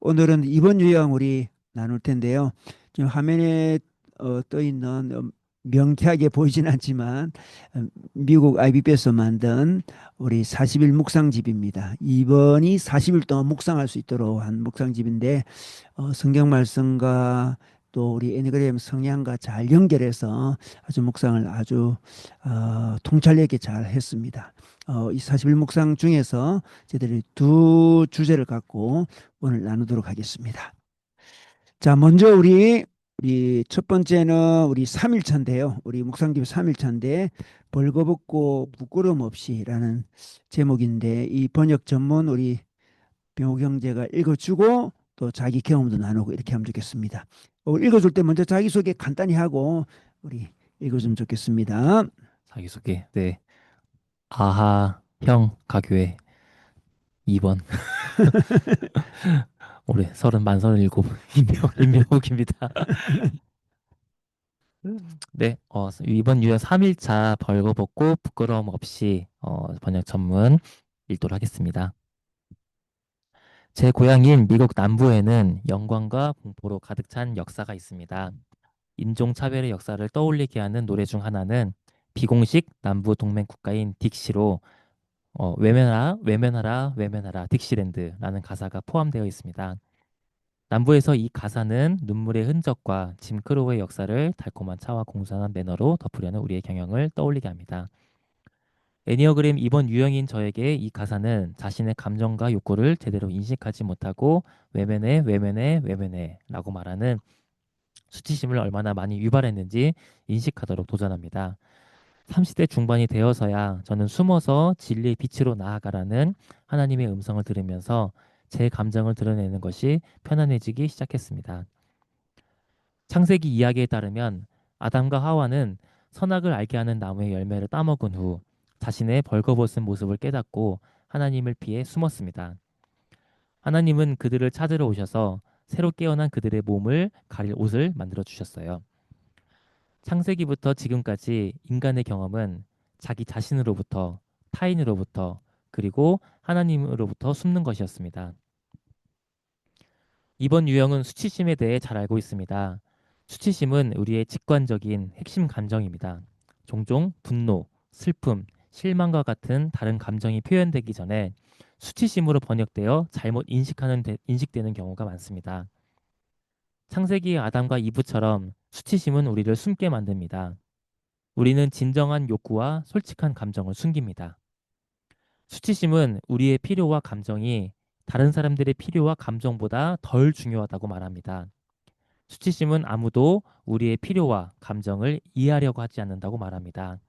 오늘은 이번 유형 우리 나눌 텐데요. 지금 화면에 떠 있는 명쾌하게 보이진 않지만 미국 IBB에서 만든 우리 40일 묵상집입니다. 이번이 40일 동안 묵상할 수 있도록 한 묵상집인데 성경 말씀과 또 우리 애니그램 성향과 잘 연결해서 아주 묵상을 아주 통찰력 있게 잘 했습니다. 이 40일 묵상 중에서 저희들이 두 주제를 갖고 오늘 나누도록 하겠습니다. 자, 먼저 우리 첫 번째는 우리 3일차인데요. 우리 묵상집 3일차인데 벌거벗고 부끄럼 없이라는 제목인데 이 번역 전문 우리 병호 형제가 읽어주고 또 자기 경험도 나누고 이렇게 하면 좋겠습니다. 읽어줄 때 먼저 자기소개 간단히 하고 우리 읽어주면 좋겠습니다. 자기소개. 네. 아하, 형, 가교회 2번. 올해 37 임명욱입니다. 네. 이번 유형 3일차 벌거벗고 부끄러움 없이 번역 전문 읽도록 하겠습니다. 제 고향인 미국 남부에는 영광과 공포로 가득 찬 역사가 있습니다. 인종차별의 역사를 떠올리게 하는 노래 중 하나는 비공식 남부 동맹 국가인 딕시로 외면하라, 외면하라, 외면하라, 딕시랜드라는 가사가 포함되어 있습니다. 남부에서 이 가사는 눈물의 흔적과 짐크로의 역사를 달콤한 차와 공손한 매너로 덮으려는 우리의 경영을 떠올리게 합니다. 애니어그램 2번 유형인 저에게 이 가사는 자신의 감정과 욕구를 제대로 인식하지 못하고 외면해, 외면해, 외면해 라고 말하는 수치심을 얼마나 많이 유발했는지 인식하도록 도전합니다. 30대 중반이 되어서야 저는 숨어서 진리의 빛으로 나아가라는 하나님의 음성을 들으면서 제 감정을 드러내는 것이 편안해지기 시작했습니다. 창세기 이야기에 따르면 아담과 하와는 선악을 알게 하는 나무의 열매를 따먹은 후 자신의 벌거벗은 모습을 깨닫고 하나님을 피해 숨었습니다. 하나님은 그들을 찾으러 오셔서 새로 깨어난 그들의 몸을 가릴 옷을 만들어 주셨어요. 창세기부터 지금까지 인간의 경험은 자기 자신으로부터, 타인으로부터, 그리고 하나님으로부터 숨는 것이었습니다. 이번 유형은 수치심에 대해 잘 알고 있습니다. 수치심은 우리의 직관적인 핵심 감정입니다. 종종 분노, 슬픔, 실망과 같은 다른 감정이 표현되기 전에 수치심으로 번역되어 잘못 인식되는 경우가 많습니다. 창세기 아담과 이브처럼 수치심은 우리를 숨게 만듭니다. 우리는 진정한 욕구와 솔직한 감정을 숨깁니다. 수치심은 우리의 필요와 감정이 다른 사람들의 필요와 감정보다 덜 중요하다고 말합니다. 수치심은 아무도 우리의 필요와 감정을 이해하려고 하지 않는다고 말합니다.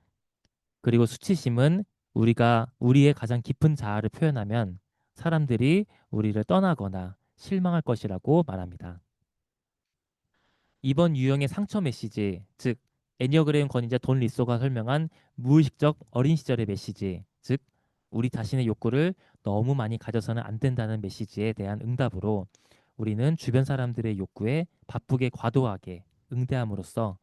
그리고 수치심은 우리가 우리의 가장 깊은 자아를 표현하면 사람들이 우리를 떠나거나 실망할 것이라고 말합니다. 이번 유형의 상처 메시지, 즉 애니어그램 권위자 돈 리소가 설명한 무의식적 어린 시절의 메시지, 즉 우리 자신의 욕구를 너무 많이 가져서는 안 된다는 메시지에 대한 응답으로 우리는 주변 사람들의 욕구에 바쁘게 과도하게 응대함으로써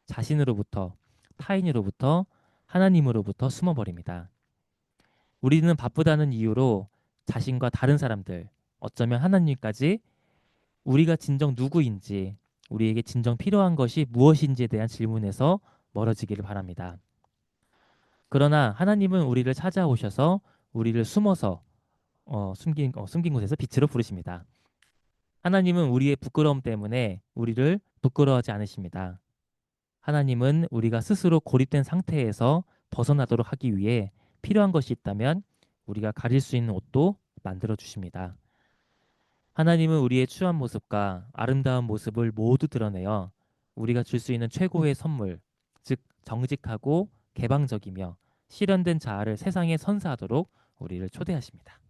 자신으로부터, 타인으로부터, 하나님으로부터 숨어버립니다. 우리는 바쁘다는 이유로 자신과 다른 사람들, 어쩌면 하나님까지 우리가 진정 누구인지, 우리에게 진정 필요한 것이 무엇인지에 대한 질문에서 멀어지기를 바랍니다. 그러나 하나님은 우리를 찾아오셔서 우리를 숨긴 곳에서 빛으로 부르십니다. 하나님은 우리의 부끄러움 때문에 우리를 부끄러워하지 않으십니다. 하나님은 우리가 스스로 고립된 상태에서 벗어나도록 하기 위해 필요한 것이 있다면 우리가 가릴 수 있는 옷도 만들어 주십니다. 하나님은 우리의 추한 모습과 아름다운 모습을 모두 드러내어 우리가 줄 수 있는 최고의 선물, 즉 정직하고 개방적이며 실현된 자아를 세상에 선사하도록 우리를 초대하십니다.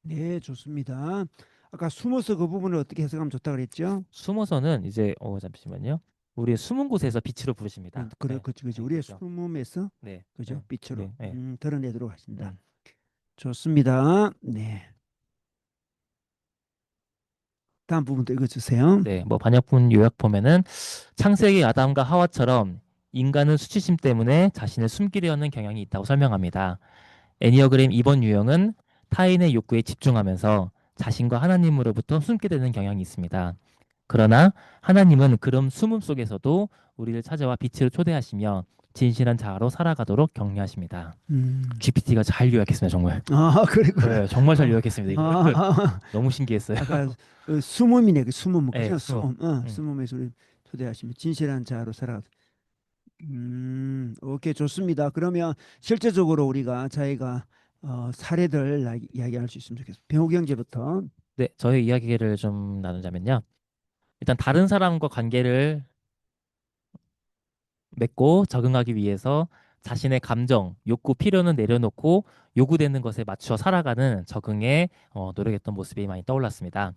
네, 좋습니다. 아까 숨어서 그 부분을 어떻게 해석하면 좋다 그랬죠? 숨어서는 이제 잠시만요. 우리의 숨은 곳에서 빛으로 부르십니다. 그래, 네, 그치, 그치. 네, 우리의 그렇죠. 숨음에서 네, 그죠? 네, 빛으로 네, 네. 드러내도록 하신다. 음. 좋습니다. 네. 다음 부분도 읽어주세요. 네, 뭐 반역문 요약 보면은 창세기 아담과 하와처럼 인간은 수치심 때문에 자신을 숨기려 하는 경향이 있다고 설명합니다. 애니어그램 2번 유형은 타인의 욕구에 집중하면서 자신과 하나님으로부터 숨게 되는 경향이 있습니다. 그러나 하나님은 그런 숨음 속에서도 우리를 찾아와 빛으로 초대하시며 진실한 자아로 살아가도록 격려하십니다. 음. GPT가 잘 요약했습니다, 정말. 아, 그랬구나. 네, 정말 잘 어, 요약했습니다, 이거를. 아, 너무 신기했어요. 아까 그 숨음이네, 그 숨음, 네, 그죠? 숨음. 숨음, 음. 숨음에서 우리 초대하시면 진실한 자로 살아. 오케이, 좋습니다. 그러면 실제적으로 우리가 자기가 사례들 이야기할 수 있으면 좋겠습니다. 배우 경제부터. 네, 저의 이야기를 좀 나누자면요. 일단 다른 사람과 관계를 맺고 적응하기 위해서 자신의 감정, 욕구, 필요는 내려놓고 요구되는 것에 맞추어 살아가는 적응에 노력했던 모습이 많이 떠올랐습니다.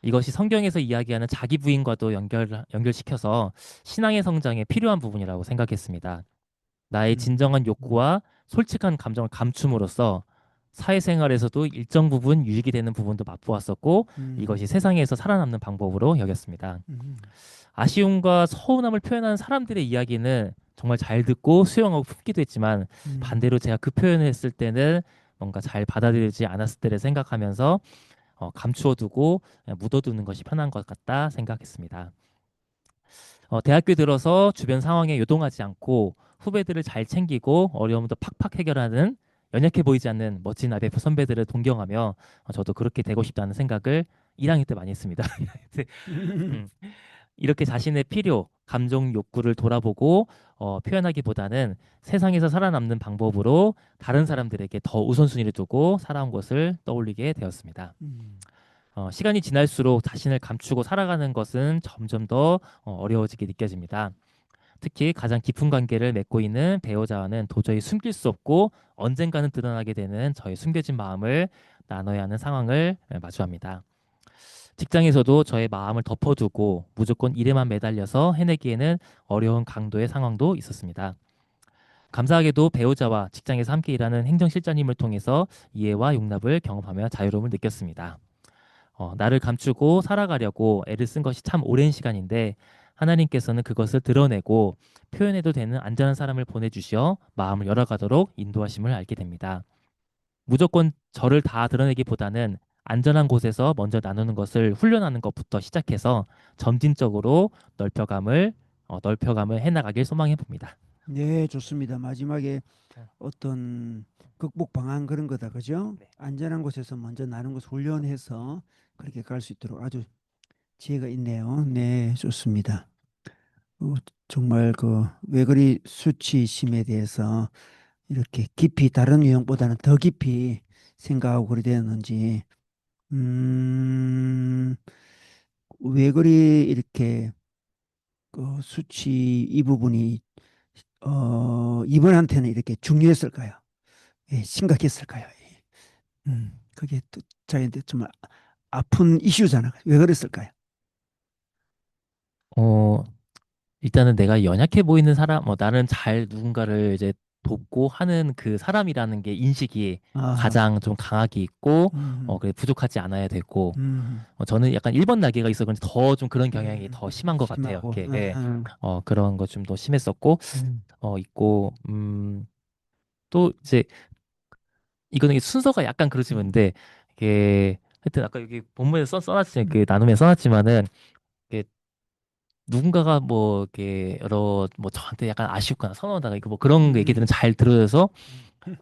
이것이 성경에서 이야기하는 자기 부인과도 연결시켜서 신앙의 성장에 필요한 부분이라고 생각했습니다. 나의 음, 진정한 음, 욕구와 솔직한 감정을 감춤으로써 사회생활에서도 일정 부분 유익이 되는 부분도 맛보았었고 이것이 음, 세상에서 살아남는 방법으로 여겼습니다. 음, 아쉬움과 서운함을 표현하는 사람들의 이야기는 정말 잘 듣고 수용하고 품기도 했지만 음, 반대로 제가 그 표현을 했을 때는 뭔가 잘 받아들이지 않았을 때를 생각하면서 감추어 두고 묻어두는 것이 편한 것 같다 생각했습니다. 대학교 들어서 주변 상황에 요동하지 않고 후배들을 잘 챙기고 어려움도 팍팍 해결하는 연약해 보이지 않는 멋진 아베프 선배들을 동경하며 저도 그렇게 되고 싶다는 생각을 1학년 때 많이 했습니다. 음, 이렇게 자신의 필요, 감정, 욕구를 돌아보고 표현하기보다는 세상에서 살아남는 방법으로 다른 사람들에게 더 우선순위를 두고 살아온 것을 떠올리게 되었습니다. 음, 시간이 지날수록 자신을 감추고 살아가는 것은 점점 더 어려워지게 느껴집니다. 특히 가장 깊은 관계를 맺고 있는 배우자와는 도저히 숨길 수 없고 언젠가는 드러나게 되는 저의 숨겨진 마음을 나눠야 하는 상황을 마주합니다. 직장에서도 저의 마음을 덮어두고 무조건 일에만 매달려서 해내기에는 어려운 강도의 상황도 있었습니다. 감사하게도 배우자와 직장에서 함께 일하는 행정실장님을 통해서 이해와 용납을 경험하며 자유로움을 느꼈습니다. 나를 감추고 살아가려고 애를 쓴 것이 참 오랜 시간인데 하나님께서는 그것을 드러내고 표현해도 되는 안전한 사람을 보내주시어 마음을 열어가도록 인도하심을 알게 됩니다. 무조건 저를 다 드러내기보다는 안전한 곳에서 먼저 나누는 것을 훈련하는 것부터 시작해서 점진적으로 넓혀감을 해나가길 소망해 봅니다. 네, 좋습니다. 마지막에 어떤 극복 방안 그런 거다, 그죠? 네. 안전한 곳에서 먼저 나는 것을 훈련해서 그렇게 갈 수 있도록 아주 지혜가 있네요. 네, 좋습니다. 어, 정말 그 왜 그리 수치심에 대해서 이렇게 깊이 다른 유형보다는 더 깊이 생각하고 그리 되었는지, 음, 왜 그리 이렇게 그 수치 이 부분이 이분한테는 이렇게 중요했을까요? 예, 심각했을까요? 예. 그게 또 자기한테 좀 아픈 이슈잖아. 왜 그랬을까요? 어, 일단은 내가 연약해 보이는 사람, 나는 잘 누군가를 이제 돕고 하는 그 사람이라는 게 인식이 아, 가장 좀 강하게 있고, 음, 그래 부족하지 않아야 되고, 음, 저는 약간 1번 날개가 있어 그런지 더 좀 그런 경향이 더 심한 것 같아요. 심하고, 이렇게, 예. 그런 거 좀 더 심했었고, 음, 있고, 또 이제 이거는 순서가 약간 그렇지만 근데 이게 하여튼 아까 여기 본문에 써놨지 그 나눔에 써놨지만은 이게 누군가가 뭐 이렇게 여러 뭐 저한테 약간 아쉽거나 서운하다가 이거 뭐 그런 음, 얘기들은 잘 들어서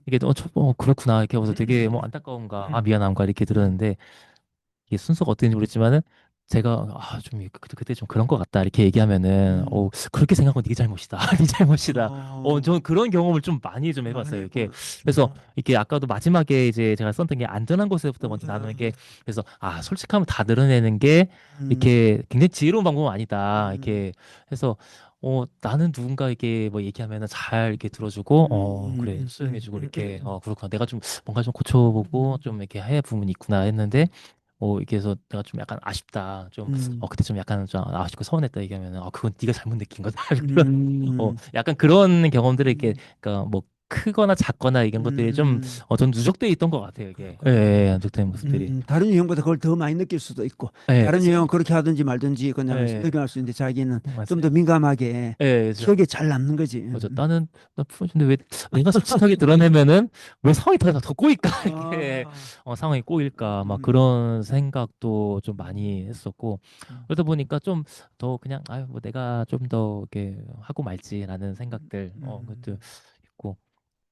이게 그렇구나 이렇게 해서 되게 뭐 안타까움과 음, 미안함과 이렇게 음, 들었는데 이게 순서가 어땠는지 모르겠지만은 제가 좀 그때 좀 그런 것 같다 이렇게 얘기하면은 음. 그렇게 생각하면 네 잘못이다 네 잘못이다 어, 저는 그런 경험을 좀 많이 좀 많이 해봤어요 이렇게 했구나. 그래서 이렇게 아까도 마지막에 이제 제가 썼던 게 안전한 곳에서부터 먼저 나누는 게 어, 그래서 솔직함을 다 드러내는 게 음, 이렇게 굉장히 지혜로운 방법은 아니다 음, 이렇게 해서 나는 누군가 이렇게 뭐 얘기하면은 잘 이렇게 들어주고 그래 수용해주고 이렇게 그렇구나 내가 좀 뭔가 좀 고쳐보고 좀 이렇게 해야 부분이 있구나 했는데 이렇게 해서 내가 좀 약간 아쉽다. 좀, 음, 그때 좀 약간 좀 아쉽고 서운했다 얘기하면은, 그건 네가 잘못 느낀 거다. 그런, 음, 약간 그런 경험들을 이렇게, 음, 그러니까 뭐, 크거나 작거나 이런 것들이 좀, 음, 좀 누적돼 있던 것 같아요, 이게. 예, 그렇구나. 누적된 모습들이. 다른 유형보다 그걸 더 많이 느낄 수도 있고, 예, 다른 그죠. 유형은 그렇게 하든지 말든지 그냥 예, 적용할 수 있는데 자기는 좀 더 맞아요. 민감하게 예, 그죠. 기억에 잘 남는 거지. 맞아. 나 근데 왜 내가 솔직하게 드러내면은 왜 상황이 더 꼬일까? 이렇게 아, 상황이 꼬일까? 막 음, 그런 생각도 좀 음, 많이 했었고 음, 그러다 보니까 좀 더 그냥 아유 뭐 내가 좀 더 이렇게 하고 말지라는 음, 생각들 그것도 음, 있고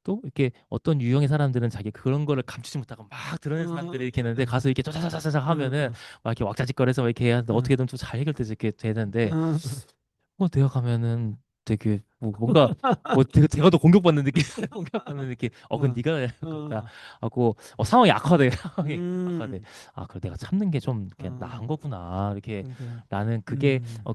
또 이렇게 어떤 유형의 사람들은 자기 그런 거를 감추지 못하고 막 드러내는 사람들이 이렇게 있는데 가서 이렇게 짜자자자자 하면은 막 이렇게 왁자지껄해서 막 이렇게 해야 어떻게든 좀 잘 해결되지 이렇게 되는데 내가 가면은 되게 뭐 뭔가 뭐 제가 더 공격받는 느낌, 공격받는 느낌. 근데 네가 해야 할 거다 어, 하고 상황이 악화돼, 상황이 악화돼. 음, 그래 내가 참는 게 좀 이렇게 어, 나은 거구나. 이렇게 그러니까, 나는 음,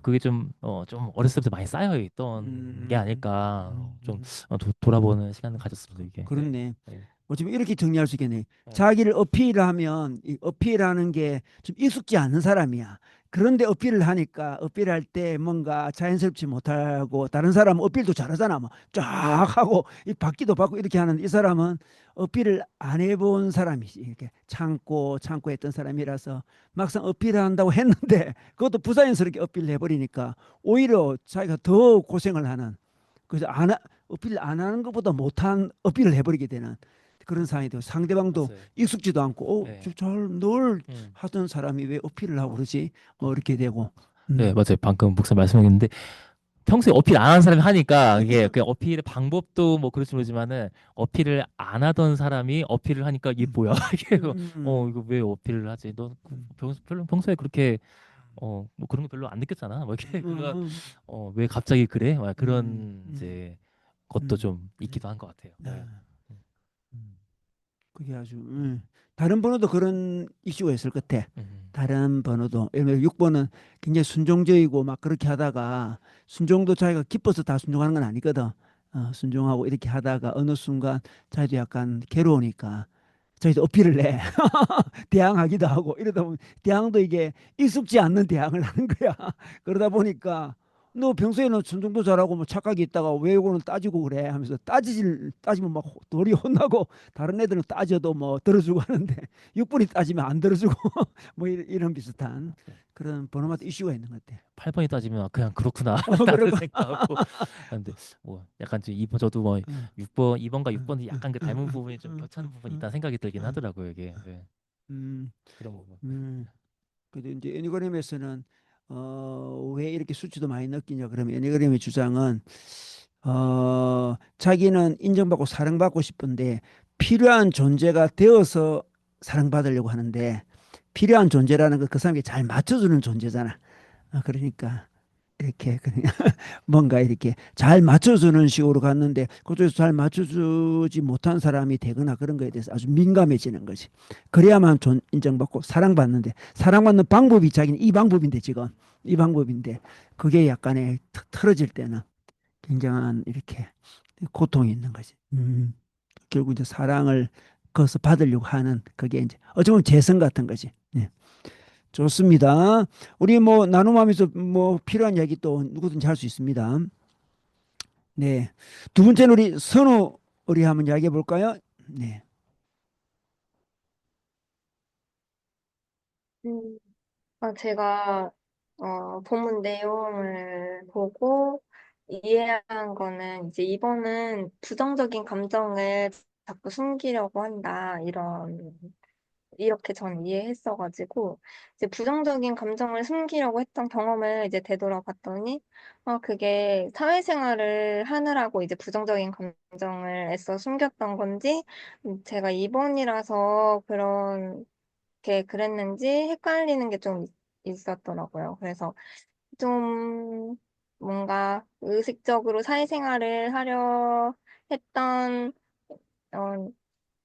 그게 좀 어렸을 때부터 많이 쌓여 있던 게 음, 아닐까. 음, 좀 음. 돌아보는 시간을 가졌습니다 이게. 네. 그렇네. 네. 어쩌면 이렇게 정리할 수 있겠네. 네. 자기를 어필하면 이 어필하는 게 좀 익숙지 않은 사람이야. 그런데 어필을 하니까 어필할 때 뭔가 자연스럽지 못하고 다른 사람은 어필도 잘하잖아. 뭐 쫙 하고 이 받기도 받고 이렇게 하는데 이 사람은 어필을 안 해본 사람이지. 이렇게 참고 했던 사람이라서 막상 어필한다고 했는데 그것도 부자연스럽게 어필을 해버리니까 오히려 자기가 더 고생을 하는. 그래서 어필 안 하는 것보다 못한 어필을 해버리게 되는 그런 상황이 되고 상대방도 맞아요. 익숙지도 않고 네. 널 음. 하던 사람이 왜 어필을 하고 그러지? 뭐 어, 이렇게 되고 네, 음. 맞아요. 방금 목사 말씀하셨는데 평소에 어필 안 하는 사람이 하니까 이게 그 어필의 방법도 뭐 그럴지 모르지만은 어필을 안 하던 사람이 어필을 하니까 이게 음. 뭐야? 이게 음. 이거 왜 어필을 하지? 너 음. 별로 평소에 그렇게 뭐 그런 거 별로 안 느꼈잖아. 뭐 이렇게 그런 음. 왜 갑자기 그래? 막 음. 그런 음. 이제 것도 좀 그래. 있기도 한 것 같아요. 네. 아, 그게 아주 다른 번호도 그런 이슈가 있을 것 같아. 음, 다른 번호도 예를 들어 6번은 굉장히 순종적이고 막 그렇게 하다가 순종도 자기가 기뻐서 다 순종하는 건 아니거든. 순종하고 이렇게 하다가 어느 순간 자기도 약간 괴로우니까 자기도 어필을 해. 대항하기도 하고 이러다 보면 대항도 이게 익숙지 않는 대항을 하는 거야. 그러다 보니까 너 평소에는 순종도 잘하고 뭐 착각이 있다가 왜 이거는 따지고 그래 하면서 따지면 막 도리 혼나고 다른 애들은 따져도 뭐 들어주고 하는데 6분이 따지면 안 들어주고 뭐 이런 비슷한 그런 번호마다 이슈가 있는 것 같아. 8번이 따지면 그냥 그렇구나 라는 그러고 생각하고 근데 뭐 약간 지금 2번 저도 뭐 응, 2번과 응, 6번이 응, 약간 그 응, 닮은 응, 부분이 좀 응, 겹치는 부분이 응, 있다는 생각이 들긴 응, 하더라고요 이게 음, 그런 부분. 음. 그래도 이제 애니그램에서는 왜 이렇게 수치도 많이 느끼냐 그러면 애니그램의 주장은 자기는 인정받고 사랑받고 싶은데 필요한 존재가 되어서 사랑받으려고 하는데 필요한 존재라는 건 그 사람에게 잘 맞춰주는 존재잖아. 그러니까 이렇게 그냥 뭔가 이렇게 잘 맞춰주는 식으로 갔는데 그쪽에서 잘 맞춰주지 못한 사람이 되거나 그런 거에 대해서 아주 민감해지는 거지. 그래야만 인정받고 사랑받는데 사랑받는 방법이 자기는 이 방법인데 지금 이 방법인데 그게 약간의 틀어질 때는 굉장한 이렇게 고통이 있는 거지. 결국 이제 사랑을 거기서 받으려고 하는 그게 이제 어쩌면 재성 같은 거지. 네. 좋습니다. 우리 뭐 나눔하면서 뭐 필요한 이야기 또 누구든지 할 수 있습니다. 네. 두 번째는 우리 선우 우리 한번 이야기해 볼까요? 네. 음, 제가 본문 내용을 보고 이해한 거는 이제 이번은 부정적인 감정을 자꾸 숨기려고 한다. 이렇게 전 이해했어가지고 이제 부정적인 감정을 숨기려고 했던 경험을 이제 되돌아봤더니 그게 사회생활을 하느라고 이제 부정적인 감정을 애써 숨겼던 건지 제가 2번이라서 게 그랬는지 헷갈리는 게 좀 있었더라고요. 그래서 좀 뭔가 의식적으로 사회생활을 하려 했던, 어,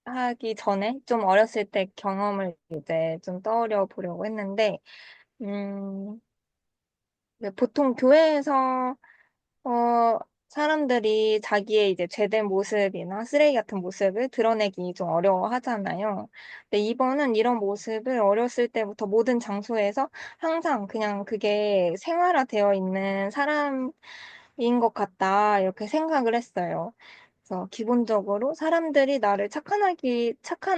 하기 전에 좀 어렸을 때 경험을 이제 좀 떠올려 보려고 했는데, 음, 보통 교회에서 어, 사람들이 자기의 이제 죄된 모습이나 쓰레기 같은 모습을 드러내기 좀 어려워하잖아요. 근데 이번은 이런 모습을 어렸을 때부터 모든 장소에서 항상 그냥 그게 생활화되어 있는 사람인 것 같다, 이렇게 생각을 했어요. 그래서 기본적으로 사람들이 나를 착한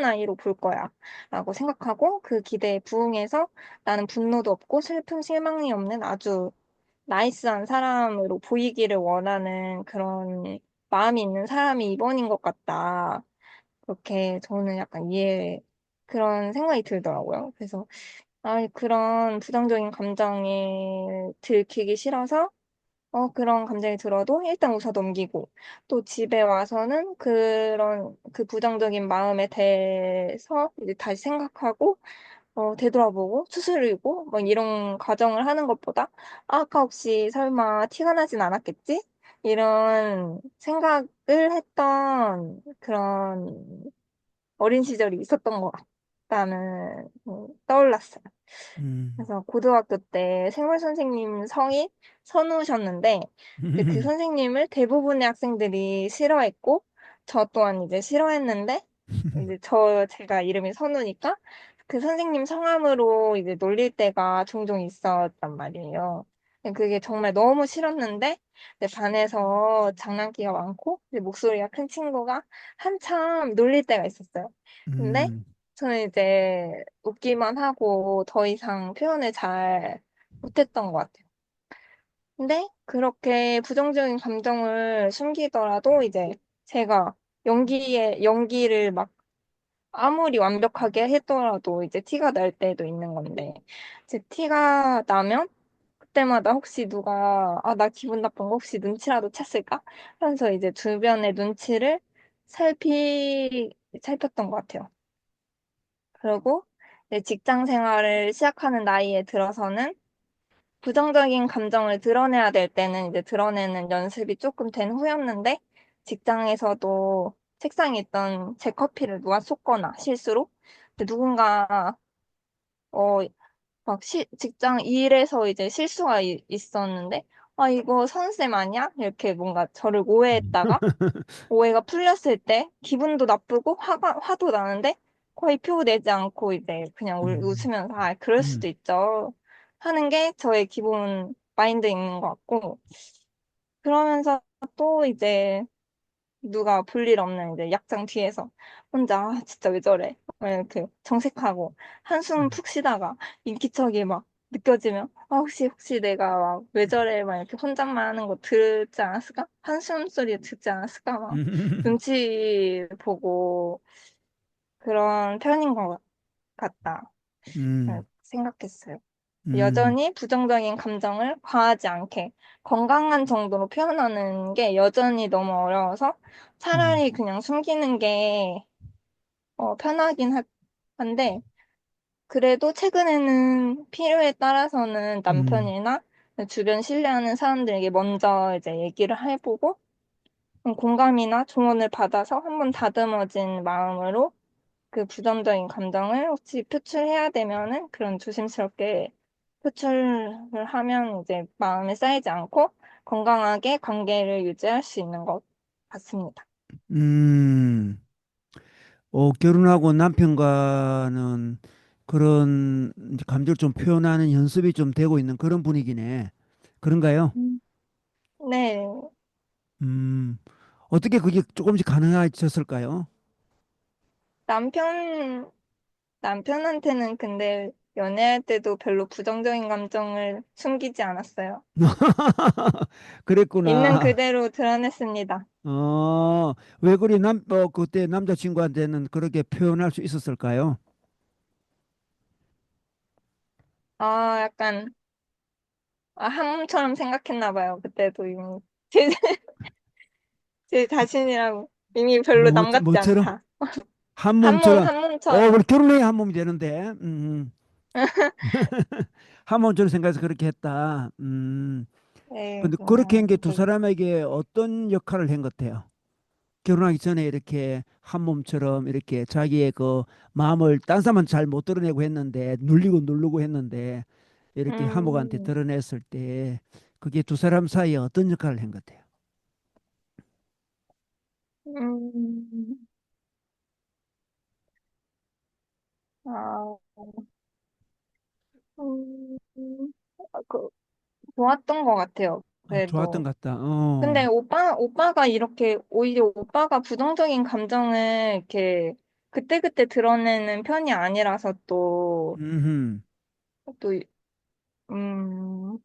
아이로 볼 거야. 라고 생각하고 그 기대에 부응해서 나는 분노도 없고 슬픔, 실망이 없는 아주 나이스한 사람으로 보이기를 원하는 그런 마음이 있는 사람이 2번인 것 같다. 그렇게 저는 약간 그런 생각이 들더라고요. 그래서, 그런 부정적인 감정에 들키기 싫어서 그런 감정이 들어도 일단 웃어 넘기고, 또 집에 와서는 그 부정적인 마음에 대해서 이제 다시 생각하고, 되돌아보고, 추스리고, 뭐 이런 과정을 하는 것보다, 아까 혹시 설마 티가 나진 않았겠지? 이런 생각을 했던 그런 어린 시절이 있었던 것 같다는, 떠올랐어요. 음. 그래서 고등학교 때 생물 선생님 성이 선우셨는데 이제 그 선생님을 대부분의 학생들이 싫어했고 저 또한 이제 싫어했는데 이제 제가 이름이 선우니까 그 선생님 성함으로 이제 놀릴 때가 종종 있었단 말이에요. 그게 정말 너무 싫었는데 이제 반에서 장난기가 많고 이제 목소리가 큰 친구가 한참 놀릴 때가 있었어요. 근데 음. 저는 이제 웃기만 하고 더 이상 표현을 잘 못했던 것 같아요. 근데 그렇게 부정적인 감정을 숨기더라도 이제 제가 연기를 막 아무리 완벽하게 했더라도 이제 티가 날 때도 있는 건데, 이제 티가 나면 그때마다 혹시 누가, 나 기분 나쁜 거 혹시 눈치라도 챘을까? 하면서 이제 주변의 눈치를 살폈던 것 같아요. 그리고 이제 직장 생활을 시작하는 나이에 들어서는 부정적인 감정을 드러내야 될 때는 이제 드러내는 연습이 조금 된 후였는데, 직장에서도 책상에 있던 제 커피를 누가 쏟거나 실수로 근데 누군가 어 막 직장 일에서 이제 실수가 있었는데 이거 선생님 아니야? 이렇게 뭔가 저를 오해했다가 오해가 풀렸을 때 기분도 나쁘고 화도 나는데 거의 표 내지 않고 이제 그냥 음. 웃으면서 그럴 음. 수도 있죠 하는 게 저의 기본 마인드인 것 같고 그러면서 또 이제 누가 볼 일 없는 이제 약장 뒤에서 혼자 진짜 왜 저래 막 이렇게 정색하고 한숨 음. 푹 쉬다가 인기척이 막 느껴지면 혹시 내가 막 왜 저래 막 이렇게 혼잣말 하는 거 듣지 않았을까? 한숨 소리 듣지 않았을까? 막 음. 눈치 보고 그런 편인 것 같다 음. 생각했어요. 음. 여전히 부정적인 감정을 과하지 않게 건강한 정도로 표현하는 게 여전히 너무 어려워서 음. 차라리 그냥 숨기는 게 편하긴 한데 그래도 최근에는 필요에 따라서는 음. 남편이나 주변 신뢰하는 사람들에게 먼저 이제 얘기를 해보고 공감이나 조언을 받아서 한번 다듬어진 마음으로 그 부정적인 감정을 혹시 표출해야 되면은 그런 조심스럽게 표출을 하면 이제 마음에 쌓이지 않고 건강하게 관계를 유지할 수 있는 것 같습니다. 음. 결혼하고 남편과는 그런 이제 감정을 좀 표현하는 연습이 좀 되고 있는 그런 분위기네. 그런가요? 음. 네, 음. 어떻게 그게 조금씩 가능해졌을까요? 남편, 남편한테는 근데 연애할 때도 별로 부정적인 감정을 숨기지 않았어요. 있는 그랬구나. 그대로 드러냈습니다. 왜 그리 그때 남자친구한테는 그렇게 표현할 수 있었을까요? 약간, 한 몸처럼 생각했나 봐요. 그때도 이미. 제, 제 자신이라고 이미 별로 남 같지 뭐처럼? 않다. 한 몸처럼. 한 우리 몸처럼. 결혼해야 한 몸이 되는데. 한 몸처럼 생각해서 그렇게 했다. 네, 근데 그렇게 한 게 두 네. 사람에게 어떤 역할을 한 것 같아요? 결혼하기 전에 이렇게 한 몸처럼 이렇게 자기의 그 마음을 딴 사람은 잘 못 드러내고 했는데 눌리고 누르고 했는데 이렇게 하모한테 음, 드러냈을 때 그게 두 사람 사이에 어떤 역할을 한 것 같아요? 음, 아, 음, 그, 좋았던 것 같아요. 좋았던 그래도. 것 같다. 근데 오빠가 이렇게, 오히려 오빠가 부정적인 감정을 이렇게 그때그때 드러내는 편이 아니라서 음, 또, 음,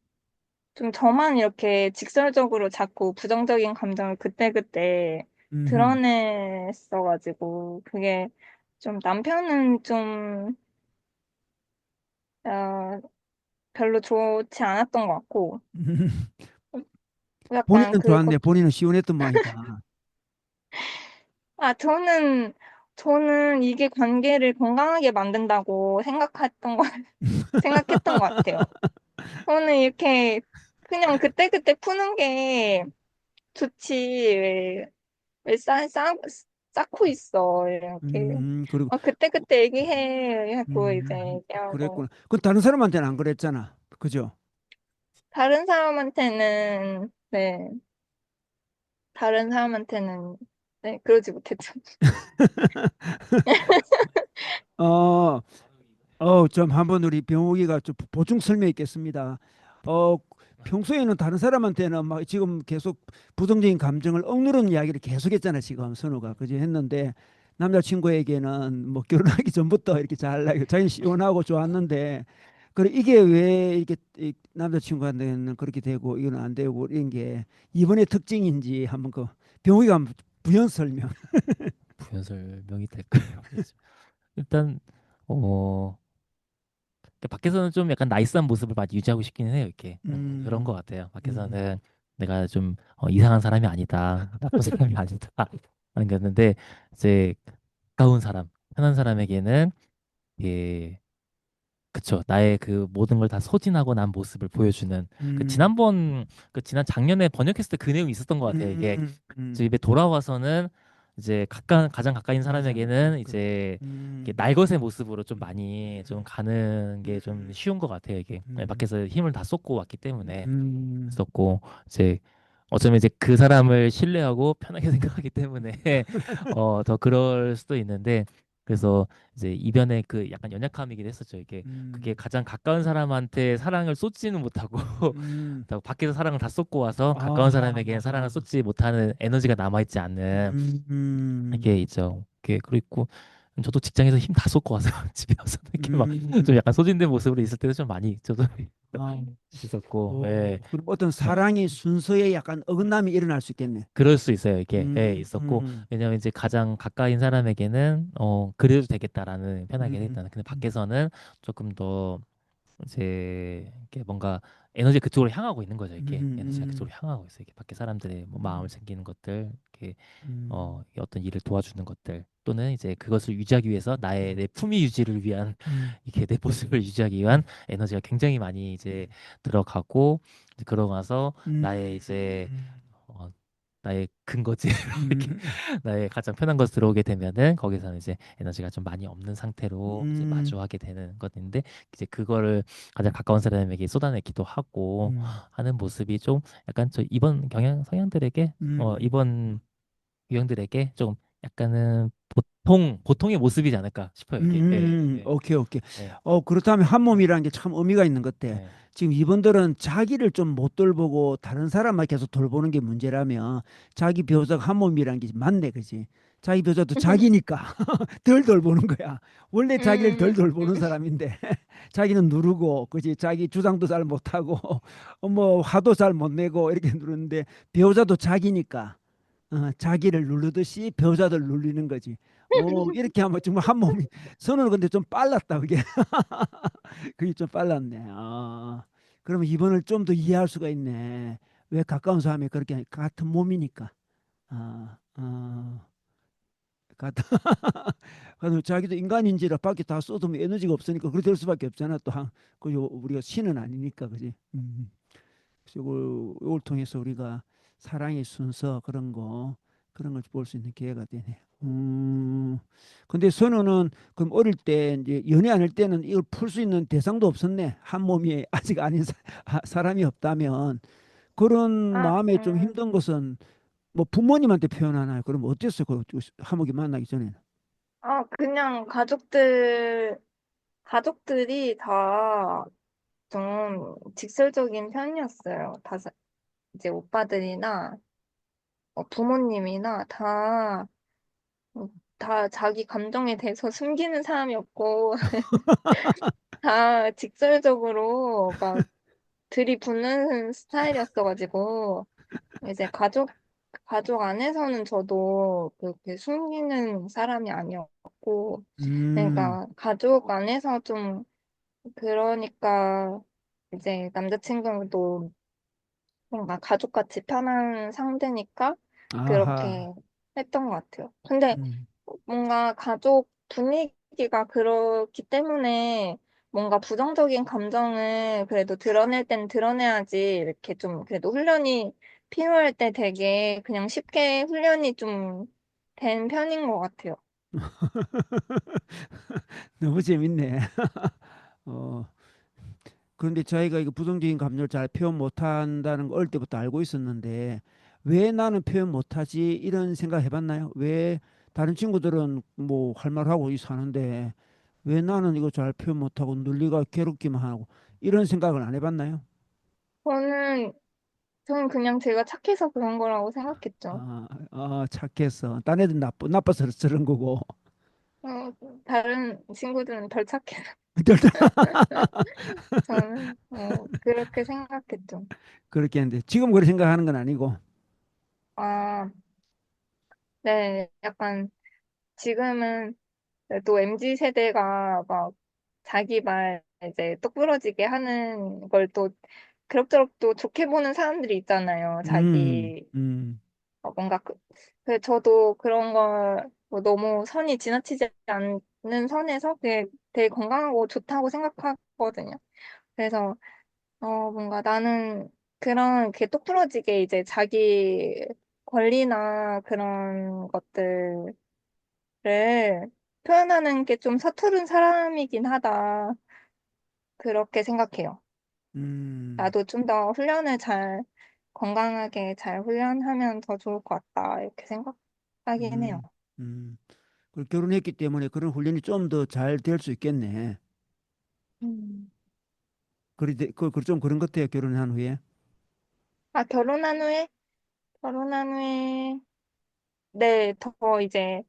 좀 저만 이렇게 직설적으로 자꾸 부정적인 감정을 그때그때 음, 드러냈어가지고, 그게 좀 남편은 좀, 어, 별로 좋지 않았던 것 같고, 약간 본인은 그것, 좋았네. 본인은 시원했던 모양이다. 아, 저는 이게 관계를 건강하게 만든다고 생각했던 것 같아요. 저는 이렇게 그냥 그때그때 푸는 게 좋지, 왜 쌓고 있어, 이렇게. 그리고, 그때그때 얘기해, 하고 이제 얘기하고. 그랬구나. 그건 다른 사람한테는 안 그랬잖아. 그죠? 다른 사람한테는, 네, 다른 사람한테는, 네, 그러지 못했죠. 어, 좀 한번 우리 병욱이가 좀 보충 설명 있겠습니다. 어, 평소에는 다른 사람한테는 막 지금 계속 부정적인 감정을 억누르는 이야기를 계속했잖아, 지금 선우가. 그지? 했는데 남자친구에게는 뭐 결혼하기 전부터 이렇게 잘나고 자기는 시원하고 좋았는데 그래 이게 왜 이렇게 이 남자친구한테는 그렇게 되고 이거는 안 되고 이런 게 이번의 특징인지 한번 그 병욱이가 한번 부연 설명. 부연 설명이 될까요? 일단 어 밖에서는 좀 약간 나이스한 모습을 많이 유지하고 싶기는 해요. 이렇게 그런 것 음, 같아요. 음, 밖에서는 내가 좀 이상한 사람이 아니다, 나쁜 사람이 아니다 하는 거였는데 이제 가까운 사람, 편한 사람에게는 예, 그쵸. 나의 그 모든 걸 다 소진하고 난 모습을 보여주는 그 음, 지난번 그 지난 작년에 번역했을 때 그 내용이 있었던 것 같아요. 이게 집에 돌아와서는 이제 가장 가까인 맞아. 사람에게는 그래. 이제 이렇게 음, 날것의 모습으로 좀 음, 많이 좀 가는 게 좀 음, 쉬운 것 같아요. 이게 음, 밖에서 힘을 다 쏟고 왔기 때문에 음, 있었고 이제 어쩌면 이제 그 사람을 신뢰하고 편하게 생각하기 때문에 더 그럴 수도 있는데 그래서 이제 이변의 그 약간 연약함이긴 했었죠. 이게 그게 음, 가장 가까운 사람한테 사랑을 쏟지는 못하고 음, 또 밖에서 사랑을 다 쏟고 와서 가까운 사람에게는 사랑을 아, 쏟지 못하는 에너지가 남아있지 않는 이게 있죠. 이게 그리고 저도 직장에서 힘 다 쏟고 와서 집에 와서 이렇게 막 좀 음, 약간 소진된 모습으로 있을 때도 좀 많이 저도 아, 있었고 예. 그럼 어떤 사랑의 순서에 약간 어긋남이 일어날 수 있겠네. 그럴 수 있어요. 이게 예, 음, 있었고 음, 왜냐면 이제 가장 가까인 사람에게는 그래도 되겠다라는 편하게 음, 했다는. 근데 음, 밖에서는 조금 더 이제 이게 뭔가 에너지 그쪽으로 향하고 있는 거죠. 이게 에너지가 음, 그쪽으로 향하고 있어요. 이게 밖에 사람들의 뭐 마음을 음, 챙기는 것들, 이렇게 음, 이 어떤 일을 도와주는 것들 또는 이제 그것을 유지하기 위해서 내 품위 유지를 위한 음, 이게 내 모습을 유지하기 위한 에너지가 굉장히 많이 이제 들어가고 이제 그러고 나서 나의 이제 음, 어, 나의 근거지 이렇게 음, 나의 가장 편한 곳 들어오게 되면은 거기서는 이제 에너지가 좀 많이 없는 상태로 이제 음, 마주하게 되는 것인데 이제 그거를 가장 가까운 사람에게 쏟아내기도 하고 음, 하는 모습이 좀 약간 저 이번 경향 성향들에게 음, 이번 유형들에게 좀 약간은 보통의 모습이지 않을까 싶어요 이게 오케이, 오케이. 예, 그렇다면 한 몸이라는 게 참 의미가 있는 것 같아. 예. 지금 이분들은 자기를 좀 못 돌보고 다른 사람만 계속 돌보는 게 문제라면 자기 배우자가 한 몸이라는 게 맞네, 그지? 자기 배우자도 자기니까 덜 돌보는 거야. 원래 자기를 덜 음, 돌보는 사람인데 자기는 누르고, 그지? 자기 주장도 잘 못하고, 뭐 화도 잘 못 내고 이렇게 누르는데 배우자도 자기니까. 자기를 누르듯이 배우자들 눌리는 거지. 이렇게 하면 정말 한 몸이 선우는 근데 좀 빨랐다 그게. 그게 좀 빨랐네. 그러면 이번을 좀 더 이해할 수가 있네. 왜 가까운 사람이 그렇게 같은 몸이니까. 같은 그래서 자기도 인간인지라 밖에 다 쏟으면 에너지가 없으니까 그렇게 될 수밖에 없잖아. 그 우리가 신은 아니니까 그지. 그래서 이걸 통해서 우리가 사랑의 순서 그런 걸 볼 수 있는 기회가 되네. 근데 선우는 그럼 어릴 때 이제 연애 안 할 때는 이걸 풀 수 있는 대상도 없었네. 한 몸이 아직 아닌 사람이 없다면 그런 아, 마음에 좀 힘든 것은 뭐 부모님한테 표현하나요? 그럼 어땠어요? 그 한목이 만나기 전에는. 그냥 가족들이 다 좀 직설적인 편이었어요. 이제 오빠들이나 부모님이나 어, 다 자기 감정에 대해서 숨기는 사람이 없고 다 직설적으로 막 들이붓는 스타일이었어가지고 이제 가족 안에서는 저도 그렇게 숨기는 사람이 아니었고 음, 그러니까 가족 안에서 좀 그러니까 이제 남자친구도 뭔가 가족같이 편한 상대니까 아하, 그렇게 했던 것 같아요. 근데 음, 뭔가 가족 분위기가 그렇기 때문에 뭔가 부정적인 감정을 그래도 드러낼 땐 드러내야지 이렇게 좀 그래도 훈련이 필요할 때 되게 그냥 쉽게 훈련이 좀 된 편인 것 같아요. 너무 재밌네. 어, 그런데 저희가 이거 부정적인 감정을 잘 표현 못한다는 걸 어릴 때부터 알고 있었는데 왜 나는 표현 못하지? 이런 생각 해봤나요? 왜 다른 친구들은 뭐 할 말하고 이 사는데 왜 나는 이거 잘 표현 못하고 눌리가 괴롭기만 하고 이런 생각을 안 해봤나요? 저는, 저는 그냥 제가 착해서 그런 거라고 생각했죠. 착해서. 딴 애들 나빠서 저런 거고. 어, 다른 친구들은 덜 착해서 저는 그렇게 생각했죠. 그렇게 했는데 지금 그렇게 생각하는 건 아니고. 아, 네, 약간 지금은 또 MZ 세대가 막 자기 말 이제 똑부러지게 하는 걸 또 그럭저럭 또 좋게 보는 사람들이 있잖아요. 음, 자기 음, 뭔가 저도 그런 걸뭐 너무 선이 지나치지 않는 선에서 그게 되게 건강하고 좋다고 생각하거든요. 그래서 뭔가 나는 그런 게 똑부러지게 이제 자기 권리나 그런 것들을 표현하는 게 좀 서투른 사람이긴 하다. 그렇게 생각해요. 음, 나도 좀 더 훈련을 건강하게 잘 훈련하면 더 좋을 것 같다. 이렇게 생각하긴 해요. 음, 음. 그리고 결혼했기 때문에 그런 훈련이 좀 더 잘 될 수 있겠네. 음. 좀 그런 것 같아요. 결혼한 후에. 아, 결혼한 후에, 네, 더 이제,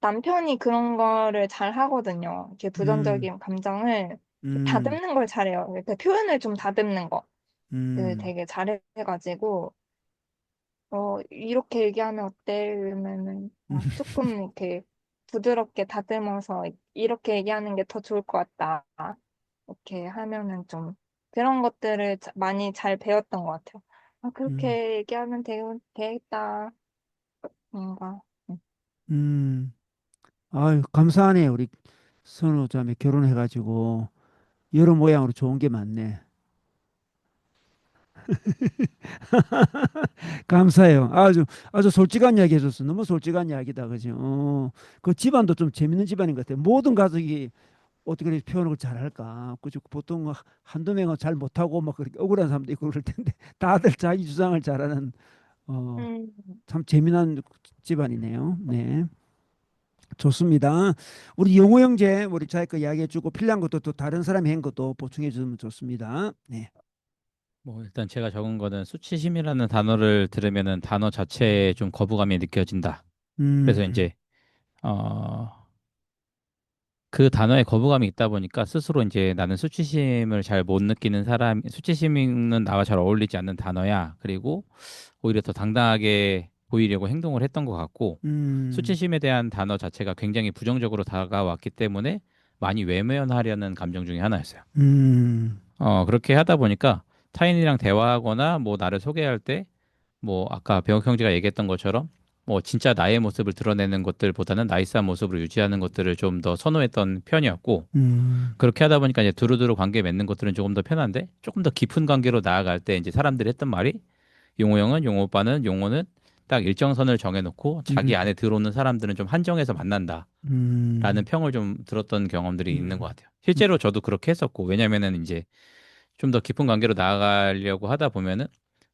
남편이 그런 거를 잘 하거든요. 이렇게 음, 부정적인 감정을 음, 다듬는 걸 잘해요. 그러니까 표현을 좀 다듬는 거. 그 음, 되게 잘해가지고, 이렇게 얘기하면 어때? 이러면은, 조금 이렇게 부드럽게 다듬어서 이렇게 얘기하는 게 더 좋을 것 같다. 이렇게 하면은 좀 그런 것들을 많이 잘 배웠던 것 같아요. 아, 음, 그렇게 얘기하면 되겠다. 뭔가. 음. 아유, 감사하네. 우리 선우자매 결혼해가지고 여러 모양으로 좋은 게 많네. 감사해요. 아주 솔직한 이야기 해줬어. 너무 솔직한 이야기다. 그죠? 그 집안도 좀 재밌는 집안인 것 같아요. 모든 가족이 어떻게 이렇게 표현을 잘할까? 그죠? 보통 한두 명은 잘 못하고 막 그렇게 억울한 사람도 있고 그럴 텐데 다들 자기 주장을 잘하는 어, 음. 참 재미난 집안이네요. 네. 좋습니다. 우리 영호 형제 우리 자기 거 이야기해주고 필요한 것도 또 다른 사람이 한 것도 보충해 주면 좋습니다. 네. 뭐 일단 제가 적은 거는 수치심이라는 단어를 들으면은 단어 자체에 좀 거부감이 느껴진다. 그래서 음, 이제 어, 그 단어에 거부감이 있다 보니까 스스로 이제 나는 수치심을 잘 못 느끼는 사람, 수치심은 나와 잘 어울리지 않는 단어야. 그리고 오히려 더 당당하게 보이려고 행동을 했던 것 같고, 음, 수치심에 대한 단어 자체가 굉장히 부정적으로 다가왔기 때문에 많이 외면하려는 감정 중에 하나였어요. 음, 그렇게 하다 보니까 타인이랑 대화하거나 뭐 나를 소개할 때 뭐 아까 배욱 형제가 얘기했던 것처럼 뭐 진짜 나의 모습을 드러내는 것들보다는 나이스한 모습으로 유지하는 것들을 좀 더 선호했던 편이었고 음, 그렇게 하다 보니까 이제 두루두루 관계 맺는 것들은 조금 더 편한데 조금 더 깊은 관계로 나아갈 때 이제 사람들이 했던 말이 용호 형은 용호 오빠는 용호는 딱 일정선을 정해놓고 자기 음, 안에 들어오는 사람들은 좀 한정해서 만난다. 라는 음, 평을 좀 들었던 경험들이 있는 것 음, 같아요. 실제로 저도 그렇게 했었고, 왜냐면은 이제 좀 더 깊은 관계로 나아가려고 하다 보면은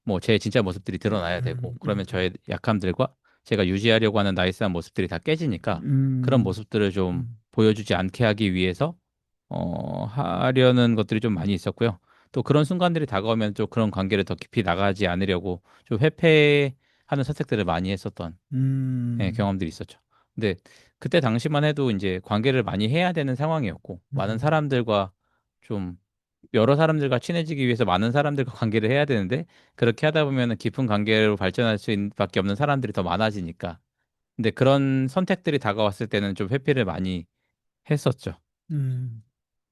뭐 제 진짜 모습들이 드러나야 되고 그러면 저의 약함들과 제가 유지하려고 하는 나이스한 모습들이 다 깨지니까 그런 음, 모습들을 좀 음, 보여주지 않게 하기 위해서 하려는 것들이 좀 많이 있었고요. 또 그런 순간들이 다가오면 좀 그런 관계를 더 깊이 나가지 않으려고 좀 회피하는 선택들을 많이 했었던 예, 음, 경험들이 있었죠. 근데 그때 당시만 해도 이제 관계를 많이 해야 되는 상황이었고 많은 음, 사람들과 좀 여러 사람들과 친해지기 위해서 많은 사람들과 관계를 해야 되는데 그렇게 하다 보면은 깊은 관계로 발전할 밖에 없는 사람들이 더 많아지니까. 근데 그런 선택들이 다가왔을 때는 좀 회피를 많이 했었죠. 음,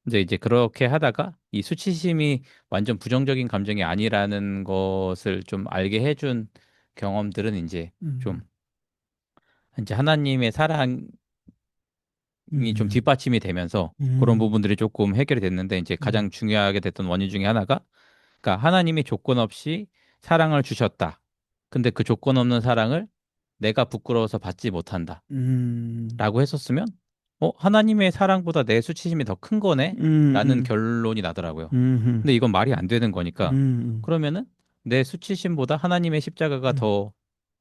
근데 이제 그렇게 하다가 이 수치심이 완전 부정적인 감정이 아니라는 것을 좀 알게 해준 경험들은 좀 음, 이제 하나님의 사랑이 좀 음, 뒷받침이 되면서 그런 음, 부분들이 조금 해결이 됐는데 이제 음, 가장 중요하게 됐던 원인 중에 하나가 그러니까 하나님이 조건 없이 사랑을 주셨다. 근데 그 조건 없는 사랑을 내가 부끄러워서 받지 못한다. 음, 라고 했었으면 하나님의 사랑보다 내 수치심이 더 큰 거네? 음, 라는 음, 결론이 나더라고요. 음, 근데 이건 말이 안 되는 거니까 음, 그러면은 내 수치심보다 하나님의 십자가가 음, 더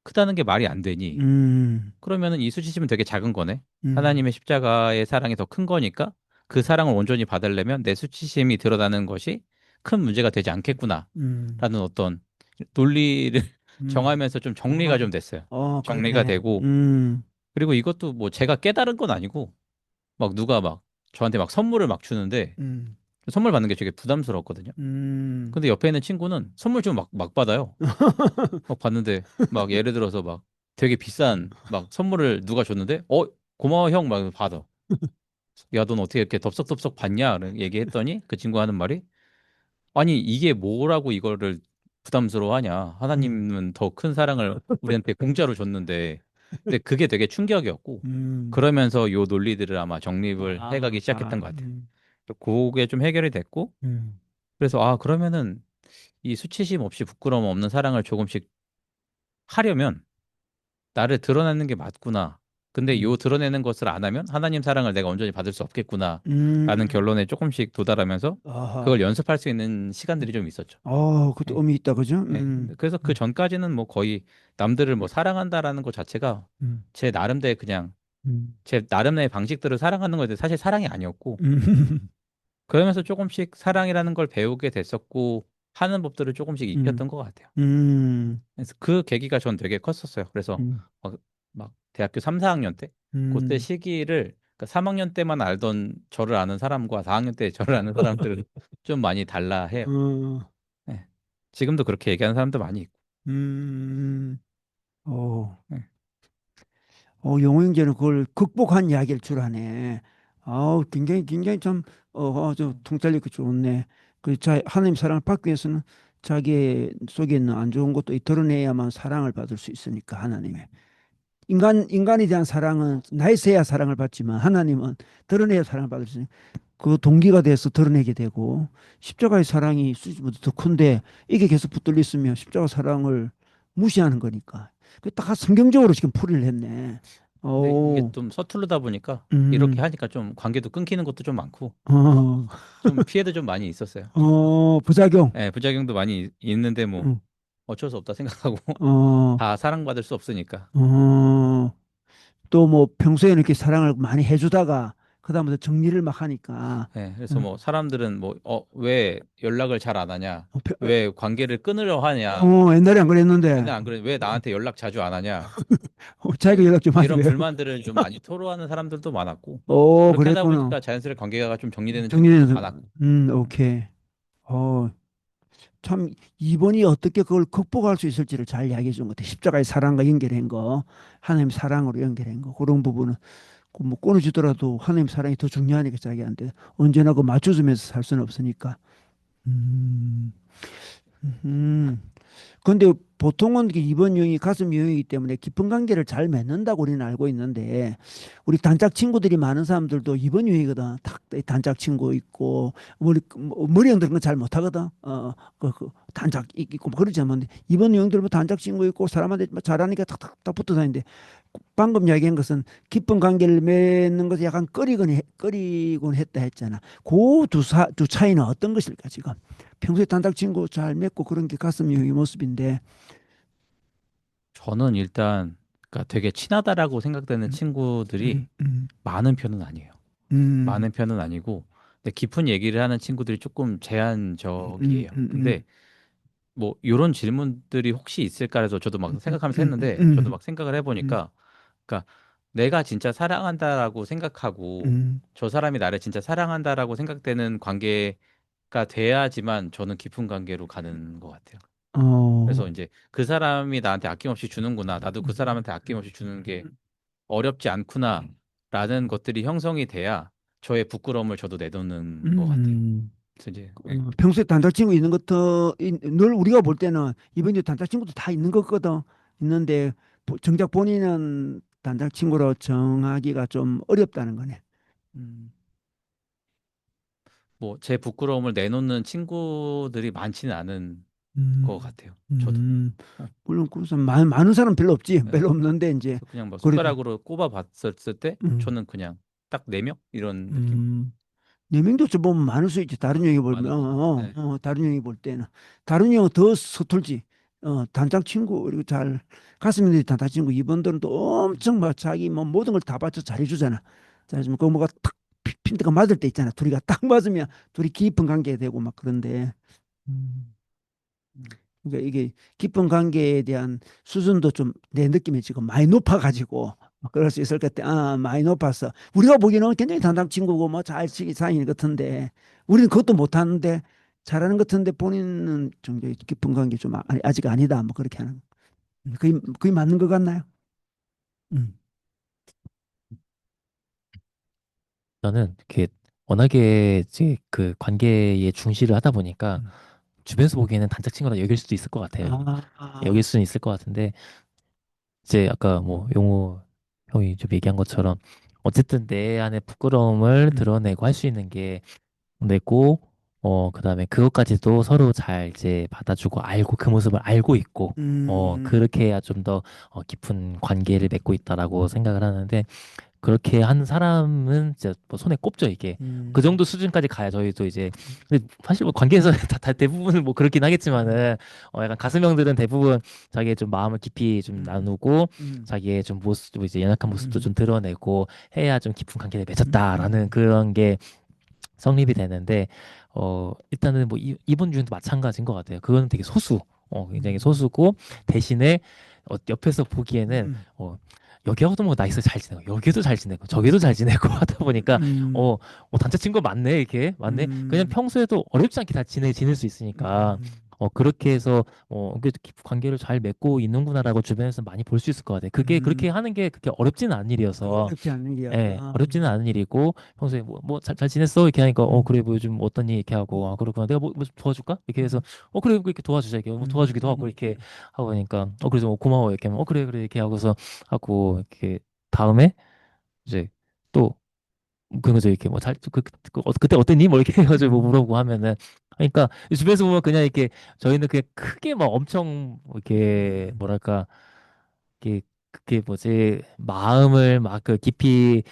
크다는 게 말이 안 되니 음, 그러면은 이 수치심은 되게 작은 거네. 음, 하나님의 십자가의 사랑이 더 큰 거니까 그 사랑을 온전히 받으려면 내 수치심이 드러나는 것이 큰 문제가 되지 않겠구나. 음, 라는 어떤 논리를 음. 정하면서 좀 정리가 좀 어, 됐어요. 정리가 그러네. 되고 그리고 이것도 뭐 제가 깨달은 건 아니고 막 누가 막 저한테 막 선물을 막 주는데 음, 선물 받는 게 되게 부담스럽거든요. 음, 근데 옆에 있는 친구는 선물 좀 막 받아요. 막 봤는데 막 예를 들어서 막 되게 비싼 막 선물을 누가 줬는데 고마워 형 막 받아. 야 넌 어떻게 이렇게 덥석덥석 받냐? 라는 얘기했더니 그 친구 하는 말이 아니 이게 뭐라고 이거를 부담스러워하냐? 음, 하나님은 더 큰 사랑을 우리한테 공짜로 줬는데 근데 그게 되게 충격이었고 음, 그러면서 요 논리들을 아마 정립을 해가기 시작했던 것 같아요. 그게 좀 해결이 됐고 음, 그래서 그러면은 이 수치심 없이 부끄러움 없는 사랑을 조금씩 하려면 나를 드러내는 게 맞구나. 근데 요 음, 드러내는 것을 안 하면 하나님 사랑을 내가 온전히 받을 수 없겠구나. 라는 음, 결론에 조금씩 도달하면서 그걸 아하. 연습할 수 있는 시간들이 좀 있었죠. 그것도 예. 의미 있다, 그죠? 예. 그래서 그 전까지는 뭐 거의 남들을 뭐 사랑한다라는 것 자체가 음, 제 나름대로 그냥 음, 제 나름의 방식대로 사랑하는 거에 사실 사랑이 아니었고 음, 그러면서 조금씩 사랑이라는 걸 배우게 됐었고 하는 법들을 조금씩 음, 익혔던 것 같아요. 음, 그래서 그 계기가 전 되게 컸었어요. 그래서 음, 막 대학교 3, 4학년 때 그때 음, 시기를 그러니까 3학년 때만 알던 저를 아는 사람과 4학년 때 저를 아는 사람들은 좀 많이 달라 해요. 어, 예. 지금도 그렇게 얘기하는 사람도 많이 있고. 음, 어, 예. 영어 형제는 그걸 극복한 이야기를 주라네. 굉장히 좀, 좀 통찰력 좋네. 하나님 사랑을 받기 위해서는 자기 속에 있는 안 좋은 것도 드러내야만 사랑을 받을 수 있으니까, 하나님의. 인간에 대한 사랑은 나에서야 사랑을 받지만, 하나님은 드러내야 사랑을 받을 수 있으니까, 그 동기가 돼서 드러내게 되고, 십자가의 사랑이 수지보다 더 큰데, 이게 계속 붙들려 있으면 십자가 사랑을 무시하는 거니까. 그딱 성경적으로 지금 풀이를 했네. 근데 이게 오, 좀 서투르다 보니까 이렇게 음, 하니까 좀 관계도 끊기는 것도 좀 많고 어, 좀 피해도 좀 많이 있었어요. 부작용. 예, 부작용도 많이 있는데 뭐 음, 어쩔 수 없다 생각하고 어, 다 사랑받을 수 없으니까. 어, 또 뭐 평소에는 이렇게 사랑을 많이 해주다가, 그다음부터 정리를 막 하니까, 예, 그래서 어, 뭐 사람들은 뭐 왜 연락을 잘 안 하냐? 어, pe- 왜 관계를 끊으려 하냐? 옛날에 안 그랬는데, 옛날 안 그래? 왜 나한테 연락 자주 안 하냐? 자기가 연락 좀 이런 하세요. 불만들을 좀 많이 토로하는 사람들도 많았고 그렇게 하다 그랬구나. 보니까 자연스레 관계가 좀 정리되는 친구들도 정리해서, 많았고. 오케이. 어, 참, 이번이 어떻게 그걸 극복할 수 있을지를 잘 이야기해 준 것 같아. 십자가의 사랑과 연결한 거, 하나님 사랑으로 연결한 거, 그런 부분은 뭐 끊어지더라도 하나님 사랑이 더 중요하니까 자기한테 언제나 그 맞춰주면서 살 수는 없으니까. 음, 음. 근데 보통은 이번 유형이 가슴 유형이기 때문에 깊은 관계를 잘 맺는다고 우리는 알고 있는데 우리 단짝 친구들이 많은 사람들도 이번 유형이거든. 탁 단짝 친구 있고 머리 형들은 건 잘 못하거든. 단짝 있고 뭐 그러지 않는데 이번 유형들도 단짝 친구 있고 사람한테 잘하니까 탁탁탁 붙어 다니는데 방금 이야기한 것은 깊은 관계를 맺는 것에 약간 꺼리곤 했다 했잖아. 그 두 차이는 어떤 것일까 지금? 평소에 단짝 친구 잘 맺고 그런 게 가슴 유형의 모습인데. 저는 일단 그러니까 되게 친하다라고 생각되는 음, 친구들이 음, 음, 많은 편은 아니에요. 음, 많은 편은 아니고 근데 깊은 얘기를 하는 친구들이 조금 제한적이에요. 근데 뭐 이런 질문들이 혹시 있을까 해서 저도 막 생각하면서 했는데 저도 막 생각을 해보니까 그러니까 내가 진짜 사랑한다라고 생각하고 저 사람이 나를 진짜 사랑한다라고 생각되는 관계가 돼야지만 저는 깊은 관계로 가는 것 같아요. 그래서 이제 그 사람이 나한테 아낌없이 주는구나. 나도 그 사람한테 아낌없이 주는 게 어렵지 않구나라는 것들이 형성이 돼야 저의 부끄러움을 저도 내놓는 것 같아요. 그래서 이제 평소에 단짝 친구 있는 것도 늘 우리가 볼 때는 이번에 단짝 친구도 다 있는 거거든. 있는데 정작 본인은 단짝 친구로 정하기가 좀 어렵다는 거네. 음, 뭐 제 부끄러움을 내놓는 친구들이 많지는 않은 것 음, 같아요. 저도. 음. 물론 그래서 많은 사람 별로 없지. 네. 별로 없는데 이제 그래서 그냥 뭐 그래도 손가락으로 꼽아 봤었을 때 음, 저는 그냥 딱 4명 이런 느낌. 음. 네 명도 좀 보면 많을 수 있지. 다른 형이 보면, 많은 것 같아요. 네. 다른 형이 볼 때는. 다른 형은 더 서툴지. 단짝 친구, 그리고 잘, 가슴이 있는 단짝 친구, 이번들은 또 엄청 막 자기 뭐 모든 걸 다 바쳐 잘해주잖아. 잘해주면 그 뭐가 탁 핀트가 맞을 때 있잖아. 둘이가 딱 맞으면 둘이 깊은 관계 되고 막 그런데. 음. 그러니까 이게 깊은 관계에 대한 수준도 좀 내 느낌에 지금 많이 높아가지고 그럴 수 있을 것 같아. 많이 높아서 우리가 보기에는 굉장히 단답 친구고 뭐 잘 치기 사이인 것 같은데 우리는 그것도 못하는데 잘하는 것 같은데 본인은 좀 깊은 관계 좀 아직 아니다 뭐 그렇게 하는 그게 맞는 것 같나요? 음. 저는 이렇게 워낙에 이제 그 관계에 중시를 하다 보니까 음. 주변에서 보기에는 단짝 친구라 여길 수도 있을 것 같아요. 여길 아, 수는 있을 것 같은데 이제 아까 뭐 용호 형이 좀 얘기한 것처럼 어쨌든 내 안에 부끄러움을 음. 드러내고 할 수 있는 게 내고 그다음에 그것까지도 서로 잘 이제 받아주고 알고 그 모습을 알고 있고 음. 그렇게 해야 좀 더 깊은 관계를 맺고 있다라고 생각을 하는데 그렇게 한 사람은 진짜 뭐 손에 꼽죠 이게 그 음. 정도 수준까지 가야 저희도 이제 근데 사실 뭐 관계에서 다 대부분은 뭐 그렇긴 하겠지만은 약간 가슴형들은 대부분 자기의 좀 마음을 깊이 좀 음. 나누고 음. 자기의 좀 모습 이제 연약한 모습도 음. 좀 드러내고 해야 좀 깊은 관계를 음. 맺었다라는 그런 게 성립이 되는데 일단은 뭐 이번 주도 마찬가지인 것 같아요. 그거는 되게 소수 굉장히 음. 소수고 대신에 옆에서 보기에는 음. 여기하고도 뭐 나이스 잘 지내고 여기도 잘 지내고 저기도 잘 지내고 하다 보니까 음. 단체 친구 맞네 이렇게 맞네 그냥 음. 평소에도 어렵지 않게 다 지낼 수 있으니까 음. 그렇게 해서 그래도 관계를 잘 맺고 있는구나라고 주변에서 많이 볼 수 있을 것 같아요. 그게 그렇게 음. 하는 게 그렇게 어렵지는 않은 일이어서 어렵지 않은 일이야. 예, 어렵지는 않은 일이고 평소에 잘 지냈어 이렇게 하니까 음. 그래 뭐 요즘 어떤 일 이렇게 하고 그렇구나 내가 뭐 좀 도와줄까 이렇게 해서 음. 그래 이렇게 도와주자 이렇게 뭐 도와주기도 하고 이렇게 하고 하니까 그래서 고마워 이렇게 하면 그래 그래 이렇게 하고서 하고 이렇게 다음에 이제 또 그런 거죠 이렇게 그때 어땠니 뭐 이렇게 해가지고 뭐 음. 물어보고 하면은 그러니까 주변에서 보면 그냥 이렇게 저희는 그냥 크게 막 엄청 이렇게 음. 뭐랄까 이게 그게 뭐지 마음을 막 그 깊이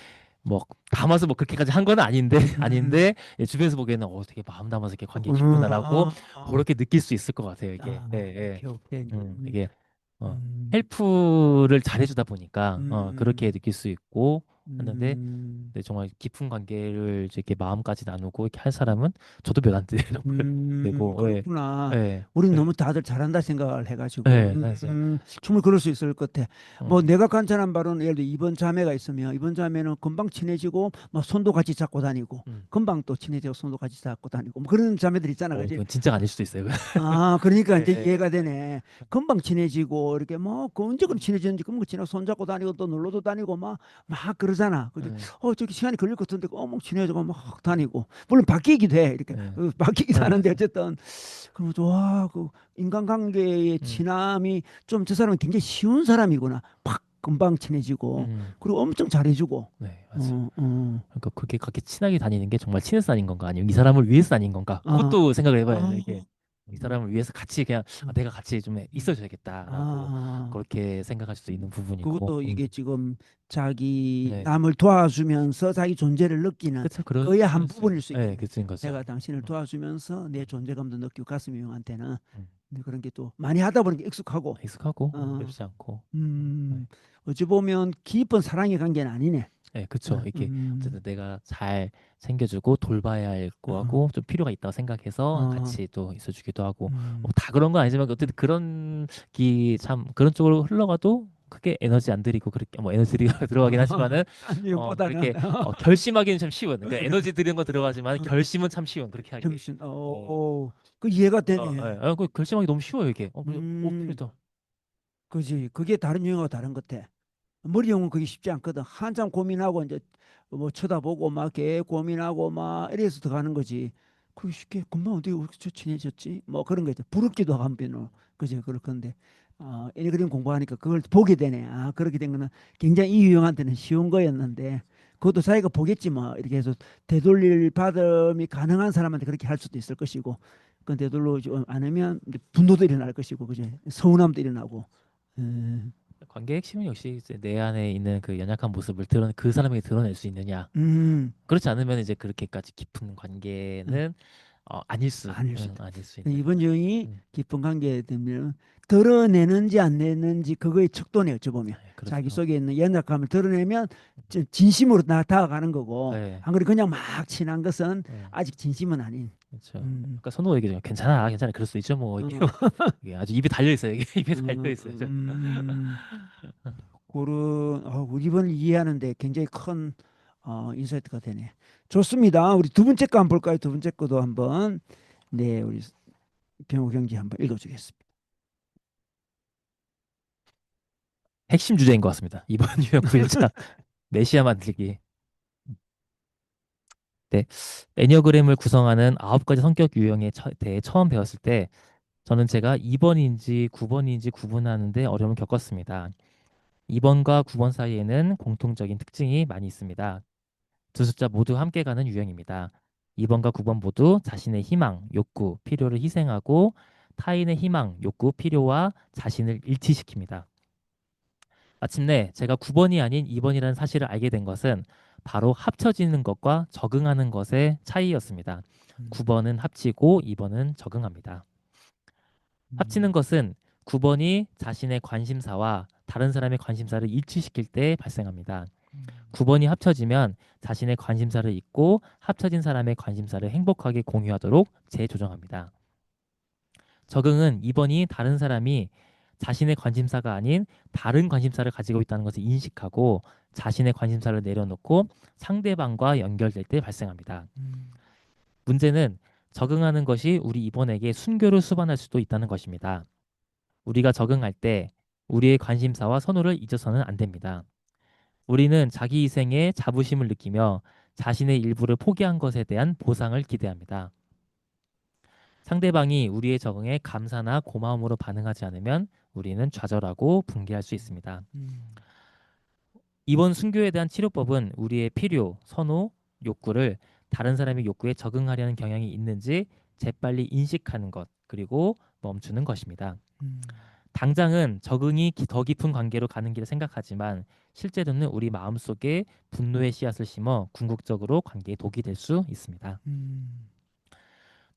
뭐 담아서 뭐 그렇게까지 한 건 아닌데 음. 아닌데 주변에서 보기에는 되게 마음 담아서 이렇게 관계 깊구나라고 아, 그렇게 느낄 수 있을 것 같아요 이게 오케이, 오케이. 이게 음. 헬프를 잘해주다 보니까 그렇게 음. 느낄 수 있고 하는데 음. 네, 정말 깊은 관계를 이렇게 마음까지 나누고 이렇게 할 사람은 저도 몇 안 되고 그렇구나. 예, 우린 예, 너무 다들 잘한다 생각을 해가지고, 예, 그래서 충분히 그럴 수 있을 것 같아. 뭐 음, 내가 관찰한 바로는 예를 들어 이번 자매가 있으면 이번 자매는 금방 친해지고, 막 손도 같이 잡고 다니고, 음. 금방 또 친해지고 손도 같이 잡고 다니고, 뭐 그런 자매들 있잖아, 그지? 그건 진짜가 아닐 수도 있어요. 그러니까 예, 이제 예, 이해가 되네. 금방 친해지고, 이렇게 뭐, 그 언제 그렇게 친해졌는지, 금방 친하고 손잡고 다니고, 또 놀러도 다니고, 막 그러잖아. 근데, 예, 저기 시간이 걸릴 것 같은데, 막 친해지고 막 다니고. 물론 바뀌기도 해. 이렇게. 예, 바뀌기도 예, 하는데, 어쨌든. 그러면 또, 와, 그 인간관계의 음, 친함이 좀 저 사람은 굉장히 쉬운 사람이구나. 팍, 금방 친해지고, 음, 그리고 엄청 잘해주고. 네, 맞아요. 어, 어. 그러니까 그게 그렇게 친하게 다니는 게 정말 친해서 다닌 건가 아니면 이 사람을 위해서 다닌 건가 아, 그것도 생각을 해봐야 돼요 아, 이게 이 사람을 위해서 같이 그냥 내가 같이 좀 있어줘야겠다라고 아. 그렇게 생각할 수도 있는 부분이고 그것도 이게 지금 자기 네 남을 도와주면서 자기 존재를 느끼는 그렇죠 그의 한 그럴 수 부분일 수 네 있겠네. 그런 거죠 내가 당신을 도와주면서 내 존재감도 느끼고 가슴이 형한테는 음, 그런 게 또 많이 하다 보니까 익숙하고 익숙하고 어, 어렵지 않고 네. 어찌 보면 깊은 사랑의 관계는 아니네. 네, 그쵸. 어, 이게 어쨌든 내가 잘 챙겨주고 돌봐야 할 어, 거하고 좀 필요가 있다고 생각해서 어, 같이 또 있어주기도 하고 뭐 음, 다 그런 건 아니지만 어쨌든 그런 기 참 그런 쪽으로 흘러가도 크게 에너지 안 들이고 그렇게 뭐 에너지 들이고 들어가긴 하지만은 딴 일보다는 그렇게 결심하기는 참 쉬운. 그러니까 에너지 들이는 거 들어가지만 결심은 참 쉬운. 그렇게 하기. 점심, 어, 그 이해가 예. 되네. 그 결심하기 너무 쉬워요 이게. 음, 필요다. 그지. 그게 다른 유형하고 다른 것 같아. 머리형은 그게 쉽지 않거든. 한참 고민하고 이제 뭐 쳐다보고 막 이렇게 고민하고 막 이래서 들어가는 거지. 그게 쉽게 금방 어떻게 그렇게 친해졌지? 뭐 그런 거 있죠. 부럽기도 하고 한편으로. 그죠. 그렇건데 애니그림 공부하니까 그걸 보게 되네. 그렇게 된 거는 굉장히 이 유형한테는 쉬운 거였는데 그것도 자기가 보겠지 뭐. 이렇게 해서 되돌릴 받음이 가능한 사람한테 그렇게 할 수도 있을 것이고 그 되돌리지 않으면 이제 분노도 일어날 것이고 그죠. 서운함도 일어나고. 음. 관계 핵심은 역시 이제 내 안에 있는 그 연약한 모습을 그 사람에게 드러낼 수 있느냐. 음. 그렇지 않으면 이제 그렇게까지 깊은 음. 관계는 아닐 수 있다. 아닐 수 있는. 이번 유형이 음, 깊은 관계에 되면 드러내는지 안 내는지 그거의 척도네 어찌 보면 자기 그렇죠. 속에 있는 연약함을 드러내면 진심으로 다가가는 거고 네, 안 그래 그냥 막 친한 것은 네, 아직 진심은 아닌. 그렇죠. 음, 아까 선호 얘기죠. 괜찮아, 괜찮아. 그럴 수 있죠. 뭐 이게, 어, 이게 아주 입에 달려 있어요. 이게 입에 달려 음, 있어요. 그런 우리 이번을 이해하는데 굉장히 큰 인사이트가 되네. 좋습니다. 우리 두 번째 거 한번 볼까요? 두 번째 거도 한번 네 우리 병호 경지 한번 읽어주겠습니다. 핵심 주제인 것 같습니다. 이번 유형 9일차 메시아 만들기. 네, 애니어그램을 구성하는 9가지 성격 유형에 대해 처음 배웠을 때 저는 제가 2번인지 9번인지 구분하는데 어려움을 겪었습니다. 2번과 9번 사이에는 공통적인 특징이 많이 있습니다. 두 숫자 모두 함께 가는 유형입니다. 2번과 9번 모두 자신의 희망, 욕구, 필요를 희생하고 타인의 희망, 욕구, 필요와 자신을 일치시킵니다. 마침내 제가 9번이 아닌 2번이라는 사실을 알게 된 것은 바로 합쳐지는 것과 적응하는 것의 차이였습니다. 음, 9번은 합치고 2번은 적응합니다. 합치는 음, 것은 9번이 자신의 관심사와 다른 사람의 관심사를 일치시킬 때 발생합니다. 음, 9번이 합쳐지면 자신의 관심사를 잊고 합쳐진 사람의 관심사를 행복하게 공유하도록 재조정합니다. 적응은 2번이 다른 사람이 자신의 관심사가 아닌 다른 관심사를 가지고 있다는 것을 인식하고 자신의 관심사를 내려놓고 상대방과 연결될 때 발생합니다. 음, 문제는 적응하는 것이 우리 2번에게 순교를 수반할 수도 있다는 것입니다. 우리가 적응할 때 우리의 관심사와 선호를 잊어서는 안 됩니다. 우리는 자기 희생에 자부심을 느끼며 자신의 일부를 포기한 것에 대한 보상을 기대합니다. 상대방이 우리의 적응에 감사나 고마움으로 반응하지 않으면 우리는 좌절하고 붕괴할 수 있습니다. 음, 이번 순교에 대한 치료법은 우리의 필요, 선호, 욕구를 다른 사람의 욕구에 적응하려는 경향이 있는지 재빨리 인식하는 것, 그리고 멈추는 것입니다. 음, 당장은 적응이 더 깊은 관계로 가는 길을 생각하지만 실제로는 우리 마음속에 분노의 씨앗을 심어 궁극적으로 관계에 독이 될 수 있습니다. 음,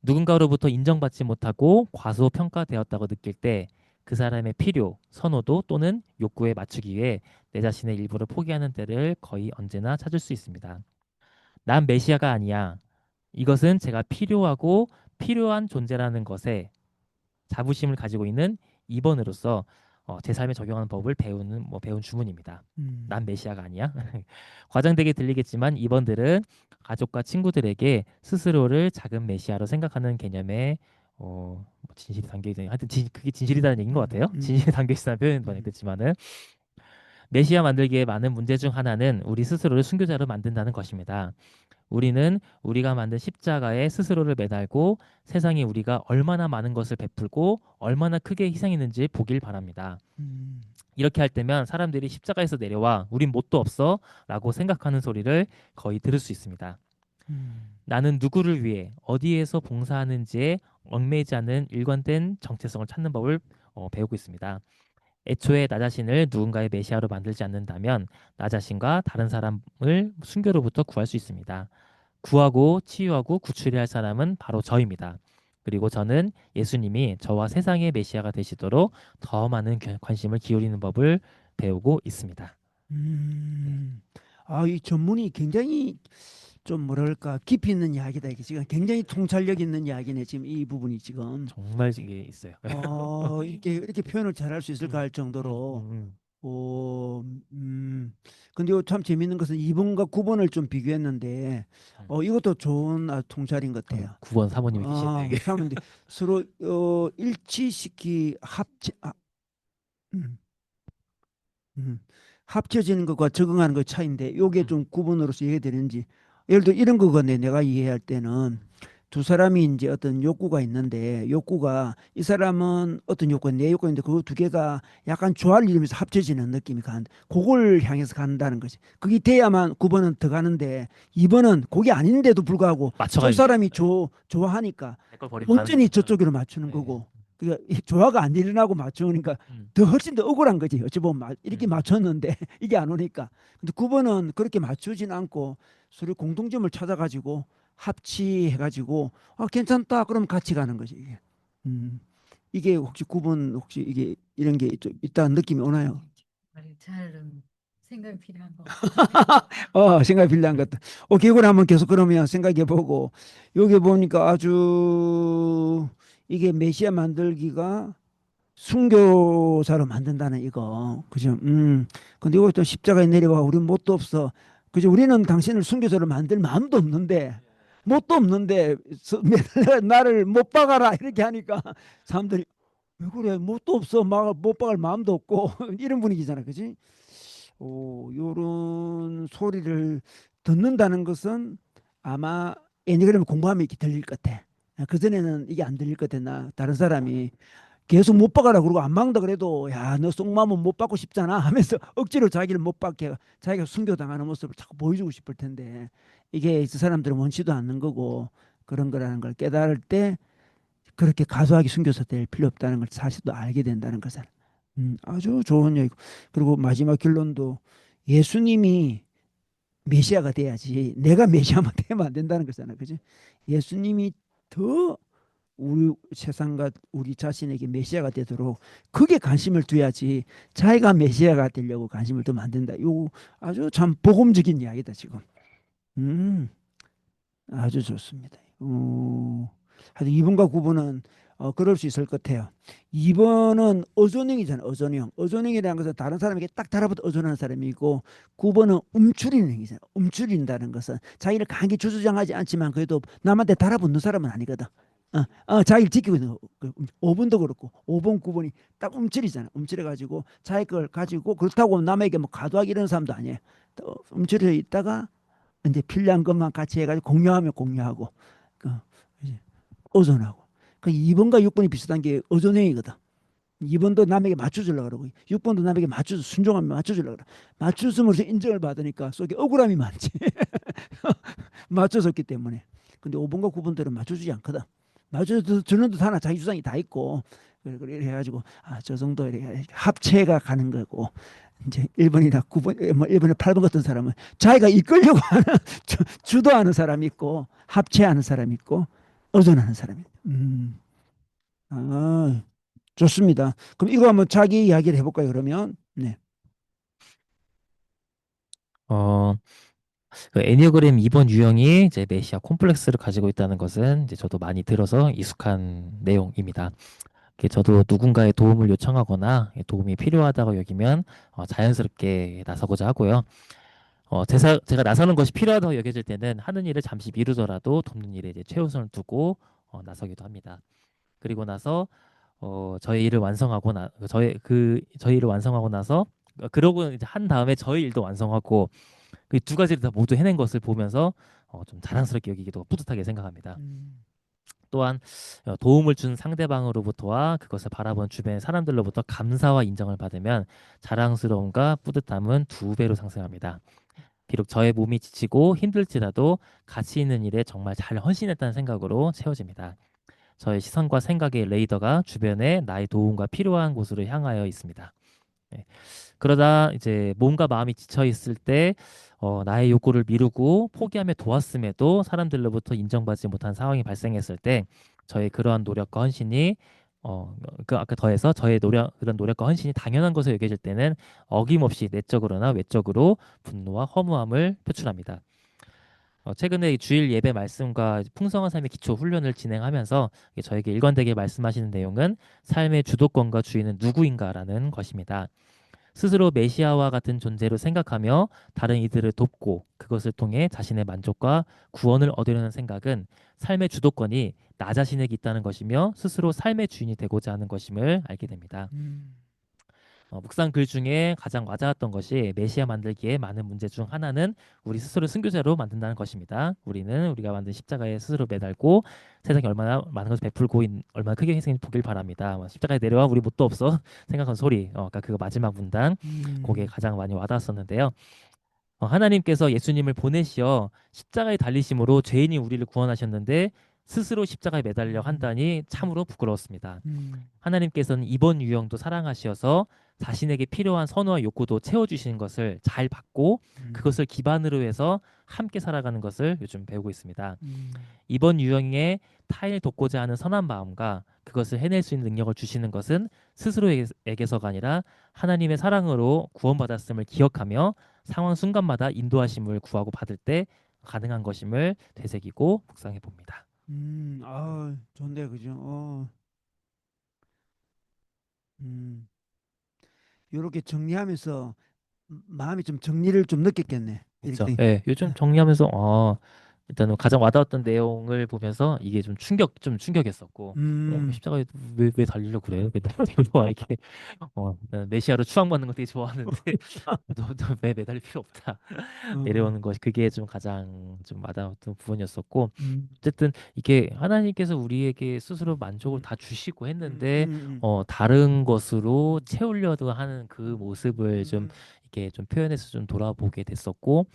누군가로부터 인정받지 못하고 과소평가되었다고 느낄 때 그 사람의 필요, 선호도 또는 욕구에 맞추기 위해 내 자신의 일부를 포기하는 때를 거의 언제나 찾을 수 있습니다. 난 메시아가 아니야. 이것은 제가 필요하고 필요한 존재라는 것에 자부심을 가지고 있는 2번으로서 제 삶에 적용하는 법을 배운 주문입니다. 음, 난 메시아가 아니야. 과장되게 들리겠지만 2번들은 가족과 친구들에게 스스로를 작은 메시아로 생각하는 개념에 뭐 진실이 담겨 있는 하여튼 그게 진실이라는 얘기인 것 같아요. 진실이 담겨 있다는 표현은 많이 음, 듣지만은 메시아 만들기의 많은 문제 중 하나는 우리 스스로를 순교자로 만든다는 것입니다. 우리는 우리가 만든 십자가에 스스로를 매달고 세상에 우리가 얼마나 많은 것을 베풀고 얼마나 크게 희생했는지 보길 바랍니다. 음, 이렇게 할 때면 사람들이 십자가에서 내려와 우린 뭣도 없어 라고 생각하는 소리를 거의 들을 수 있습니다. 음, 나는 누구를 위해 어디에서 봉사하는지에 얽매이지 않은 일관된 정체성을 찾는 법을 배우고 있습니다. 애초에 나 자신을 누군가의 메시아로 만들지 않는다면 나 자신과 다른 사람을 순교로부터 구할 수 있습니다. 구하고 치유하고 구출해야 할 사람은 바로 저입니다. 그리고 저는 예수님이 저와 세상의 메시아가 되시도록 더 많은 관심을 기울이는 법을 배우고 있습니다. 네. 음. 이 전문이 굉장히 좀 뭐랄까 깊이 있는 이야기다. 이게 지금 굉장히 통찰력 있는 이야기네. 지금 이 부분이 지금 정말 이게 있어요. 이렇게 표현을 잘할 수 있을까 할 정도로 오, 근데 이거 참 재밌는 것은 2번과 9번을 좀 비교했는데 이것도 좋은 통찰인 것 같아요. 9번 사모님이 계시네. 이게. 사람인데 서로 일치시키 음, 음, 합쳐지는 것과 적응하는 것 차이인데 요게 좀 구분으로서 이해되는지 예를 들어 이런 거거든요. 내가 이해할 때는 두 사람이 이제 어떤 욕구가 있는데 욕구가 이 사람은 어떤 욕구 내 욕구인데 그 두 개가 약간 조화를 이루면서 합쳐지는 느낌이 간 그걸 향해서 간다는 거지. 그게 돼야만 9번은 더 가는데 2번은 그게 아닌데도 불구하고 저 맞춰가지고 사람이 좋아하니까 내걸 버리고 가는 온전히 거죠. 저쪽으로 맞추는 네. 거고 그러니까 이 조화가 안 일어나고 맞추니까 음. 더 훨씬 더 억울한 거지. 어찌 보면 이렇게 음. 맞췄는데 이게 안 오니까. 근데 9번은 그렇게 맞추진 않고 서로 공통점을 찾아가지고 합치해가지고 괜찮다. 그럼 같이 가는 거지. 이게. 이게 혹시 9번 혹시 이게 이런 게 좀 있다는 느낌이 오나요? 잘 생각이 필요한 것 같아요. 생각이 필요한 것도. 기억을 한번 계속 그러면 생각해 보고 여기 보니까 아주 이게 메시아 만들기가 순교자로 만든다는 이거. 그죠? 근데 이거 또 십자가에 내려와 우리는 뭣도 없어. 그죠? 우리는 당신을 순교자로 만들 마음도 없는데 뭣도 없는데 나를 못 박아라 이렇게 하니까 사람들이 왜 그래? 뭣도 없어. 못 박을 마음도 없고 이런 분위기잖아. 그지? 요런 소리를 듣는다는 것은 아마 애니그램을 공부하면 이렇게 들릴 것 같아. 그전에는 이게 안 들릴 것 같아. 나 다른 사람이 계속 못 박아라 그러고 안 박는다 그래도 야 너 속마음은 못 받고 싶잖아 하면서 억지로 자기를 못 받게 자기가 순교당하는 모습을 자꾸 보여주고 싶을 텐데 이게 그 사람들은 원치도 않는 거고 그런 거라는 걸 깨달을 때 그렇게 가소하게 순교사 될 필요 없다는 걸 사실도 알게 된다는 것을 아주 좋은 얘기고 그리고 마지막 결론도 예수님이 메시아가 돼야지 내가 메시아만 되면 안 된다는 거잖아. 그지? 예수님이 더 우리 세상과 우리 자신에게 메시아가 되도록 그게 관심을 두야지 자기가 메시아가 되려고 관심을 더 만든다. 요 아주 참 복음적인 이야기다 지금. 아주 좋습니다. 하여튼 2번과 9번은 그럴 수 있을 것 같아요. 2번은 어존형이잖아요. 어존형. 어존형이라는 것은 다른 사람에게 딱 달라붙어 어존하는 사람이고 9번은 움츠리는 행위잖아요. 움츠린다는 것은 자기를 강하게 주주장하지 않지만 그래도 남한테 달라붙는 사람은 아니거든. 자기를 지키고 있는 거. 5번도 그렇고 5번, 9번이 딱 움츠리잖아. 움츠려가지고 자기 걸 가지고 그렇다고 남에게 뭐 가도하기 이런 사람도 아니에요. 또 움츠려 있다가 이제 필요한 것만 같이 해가지고 공유하면 공유하고 이제 어존하고. 그 2번과 6번이 비슷한 게 어존형이거든. 2번도 남에게 맞춰주려고 그러고 6번도 남에게 맞춰서 순종하면 맞춰주려고 그래. 맞춰줌으로써 인정을 받으니까 속에 억울함이 많지. 맞춰줬기 때문에. 근데 5번과 9번들은 맞춰주지 않거든. 맞춰주는 듯 하나 자기 주장이 다 있고 그래 해가지고 저 정도 이렇게 합체가 가는 거고 이제 1번이나 9번, 뭐 1번이나 8번 같은 사람은 자기가 이끌려고 하는 주도하는 사람이 있고 합체하는 사람이 있고 의존하는 사람이 있고. 좋습니다. 그럼 이거 한번 자기 이야기를 해볼까요? 그러면 네. 그 애니어그램 2번 유형이 이제 메시아 콤플렉스를 가지고 있다는 것은 이제 저도 많이 들어서 익숙한 내용입니다. 저도 누군가의 도움을 요청하거나 도움이 필요하다고 여기면 자연스럽게 나서고자 하고요. 제가 나서는 것이 필요하다고 여겨질 때는 하는 일을 잠시 미루더라도 돕는 일에 이제 최우선을 두고 나서기도 합니다. 그리고 나서 저희 일을 완성하고 저희 일을 완성하고 나서 그러고 이제 한 다음에 저희 일도 완성하고 그 두 가지를 다 모두 해낸 것을 보면서 좀 자랑스럽게 여기기도 뿌듯하게 생각합니다. 또한 도움을 준 상대방으로부터와 그것을 바라본 주변의 사람들로부터 감사와 인정을 받으면 자랑스러움과 뿌듯함은 2배로 상승합니다. 비록 저의 몸이 지치고 힘들지라도 가치 있는 일에 정말 잘 헌신했다는 생각으로 채워집니다. 저의 시선과 생각의 레이더가 주변에 나의 도움과 필요한 곳으로 향하여 있습니다. 네. 그러다 이제 몸과 마음이 지쳐 있을 때 나의 욕구를 미루고 포기하며 도왔음에도 사람들로부터 인정받지 못한 상황이 발생했을 때 저의 그러한 노력과 헌신이 그 아까 더해서 저의 노력, 그런 노력과 헌신이 당연한 것으로 여겨질 때는 어김없이 내적으로나 외적으로 분노와 허무함을 표출합니다. 최근에 이 주일 예배 말씀과 풍성한 삶의 기초 훈련을 진행하면서 저에게 일관되게 말씀하시는 내용은 삶의 주도권과 주인은 누구인가라는 것입니다. 스스로 메시아와 같은 존재로 생각하며 다른 이들을 돕고 그것을 통해 자신의 만족과 구원을 얻으려는 생각은 삶의 주도권이 나 자신에게 있다는 것이며 스스로 삶의 주인이 되고자 하는 것임을 알게 됩니다. 묵상 글 중에 가장 와닿았던 것이 메시아 만들기에 많은 문제 중 하나는 우리 스스로 순교자로 만든다는 것입니다. 우리는 우리가 만든 십자가에 스스로 매달고 세상에 얼마나 많은 것을 베풀고 얼마나 크게 희생해 보길 바랍니다. 십자가에 내려와 우리 뭣도 없어 생각한 소리. 아까 그거 마지막 문단 그게 가장 많이 와닿았었는데요. 하나님께서 예수님을 보내시어 십자가에 달리심으로 죄인이 우리를 구원하셨는데 스스로 십자가에 매달려 한다니 참으로 부끄러웠습니다. 하나님께서는 이번 유형도 사랑하시어서 자신에게 필요한 선호와 욕구도 채워주시는 것을 잘 받고 그것을 기반으로 해서 함께 살아가는 것을 요즘 배우고 있습니다. 이번 유형에 타인을 돕고자 하는 선한 마음과 그것을 해낼 수 있는 능력을 주시는 것은 스스로에게서가 아니라 하나님의 사랑으로 구원받았음을 기억하며 상황 순간마다 인도하심을 구하고 받을 때 가능한 것임을 되새기고 묵상해 봅니다. 좋네, 그죠? 이렇게 정리하면서 마음이 좀 정리를 좀 느꼈겠네. 그렇죠. 이렇게. 네, 요즘 정리하면서 일단은 가장 와닿았던 내용을 보면서 이게 좀 충격했었고 십자가에 왜 달리려고 그래? 왜 달리려고 이렇게 나는 메시아로 추앙받는 거 되게 좋아하는데 너왜 매달릴 필요 없다 내려오는 것이 그게 좀 가장 좀 와닿았던 부분이었었고 어쨌든 이게 하나님께서 우리에게 스스로 만족을 다 주시고 했는데 다른 것으로 채우려고 하는 그 모습을 좀 이렇게 좀 표현해서 좀 돌아보게 됐었고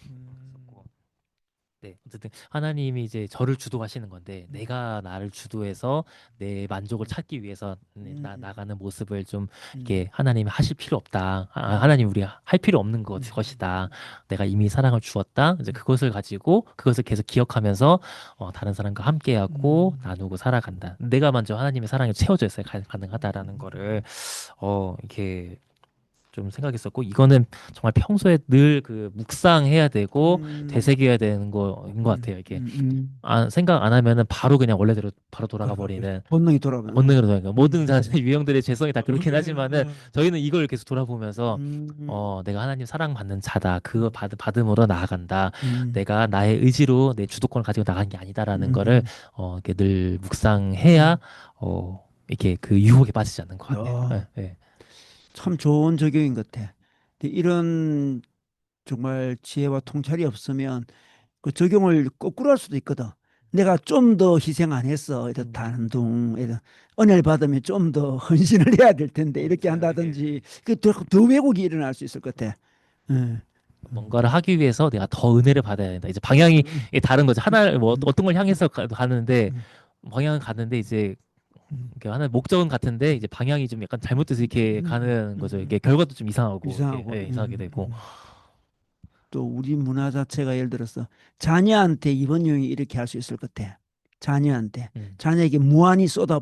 네, 어쨌든 하나님이 이제 저를 주도하시는 건데 내가 나를 주도해서 내 만족을 찾기 위해서 나가는 모습을 좀 이렇게 하나님이 하실 필요 없다. 하나님 우리가 할 필요 없는 것이다. 내가 이미 사랑을 주었다. 이제 그것을 가지고 그것을 계속 기억하면서 다른 사람과 함께하고 나누고 살아간다. 내가 먼저 하나님의 사랑에 채워져야 가능하다라는 거를 이렇게 좀 생각했었고 이거는 정말 평소에 늘 그 묵상해야 되고 되새겨야 되는 거인 것 같아요. 이게 생각 안 하면은 바로 그냥 원래대로 바로 돌아가 버리는 본능이 돌아오면. 본능으로 돌아가. 모든 유형들의 죄성이 다 그렇긴 하지만은 저희는 이걸 계속 돌아보면서 내가 하나님 사랑받는 자다. 그거 받음으로 나아간다. 내가 나의 의지로 내 주도권을 가지고 나간 게 아니다라는 거를 이렇게 늘 묵상해야 이렇게 그 유혹에 빠지지 않는 것 같아요. 네, 네. 참 좋은 적용인 것 같아. 근데 이런 정말 지혜와 통찰이 없으면 그 적용을 거꾸로 할 수도 있거든. 내가 좀 더 희생 안 했어. 이런 단둥, 이런 은혜를 받으면 좀 더 헌신을 해야 될 텐데 이렇게 한다든지 더 왜곡이 일어날 수 있을 것 같아. 예. 뭔가를 하기 위해서 내가 더 은혜를 받아야 된다. 이제 방향이 다른 거죠. 하나 뭐 어떤 걸 향해서 가는데 방향은 가는데 이제 이렇게 하나 목적은 같은데 이제 방향이 좀 약간 잘못돼서 이렇게 가는 거죠. 이게 결과도 좀 이상하고 이렇게, 이상하게 되고. 또 우리 문화 자체가 예를 들어서 자녀한테 이번 유형이 이렇게 할 수 있을 것 같아. 자녀한테 자녀에게 무한히 쏟아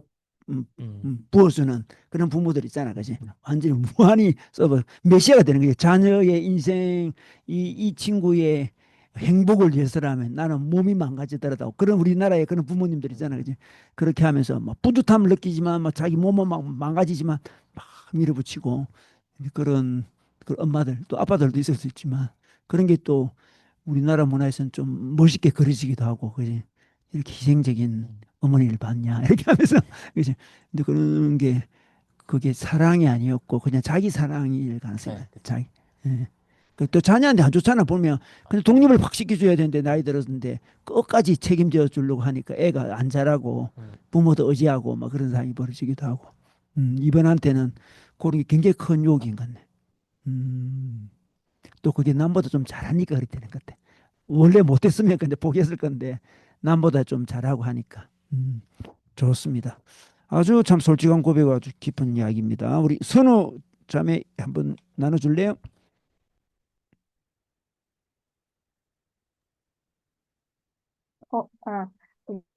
부어주는 그런 부모들 있잖아, 그지? 완전히 무한히 쏟아 메시아가 되는 거지. 자녀의 인생 이 친구의 행복을 위해서라면 나는 몸이 망가지더라도 그런 우리나라에 그런 부모님들 있잖아, 그지? 그렇게 하면서 막 뿌듯함을 느끼지만 막 자기 몸은 막 망가지지만 막 밀어붙이고 그런 엄마들 또 아빠들도 있을 수 있지만 그런 게 또 우리나라 문화에서는 좀 멋있게 그려지기도 하고, 그지? 이렇게 희생적인 어머니를 봤냐 이렇게 하면서 그지? 근데 그런 게 그게 사랑이 아니었고 그냥 자기 사랑일 가능성이 있다. 자기. 예. 또 자녀한테 안 좋잖아 보면 근데 독립을 확 시켜줘야 되는데 나이 들었는데 끝까지 책임져 주려고 하니까 애가 안 자라고 부모도 의지하고 막 그런 상황이 벌어지기도 하고 이번한테는 그런 게 굉장히 큰 유혹인 것 같네. 또 그게 남보다 좀 잘하니까 그렇게 되는 것 같아. 원래 못했으면 근데 포기했을 건데 남보다 좀 잘하고 하니까 좋습니다. 아주 참 솔직한 고백 아주 깊은 이야기입니다. 우리 선우 자매 한번 나눠줄래요? 아,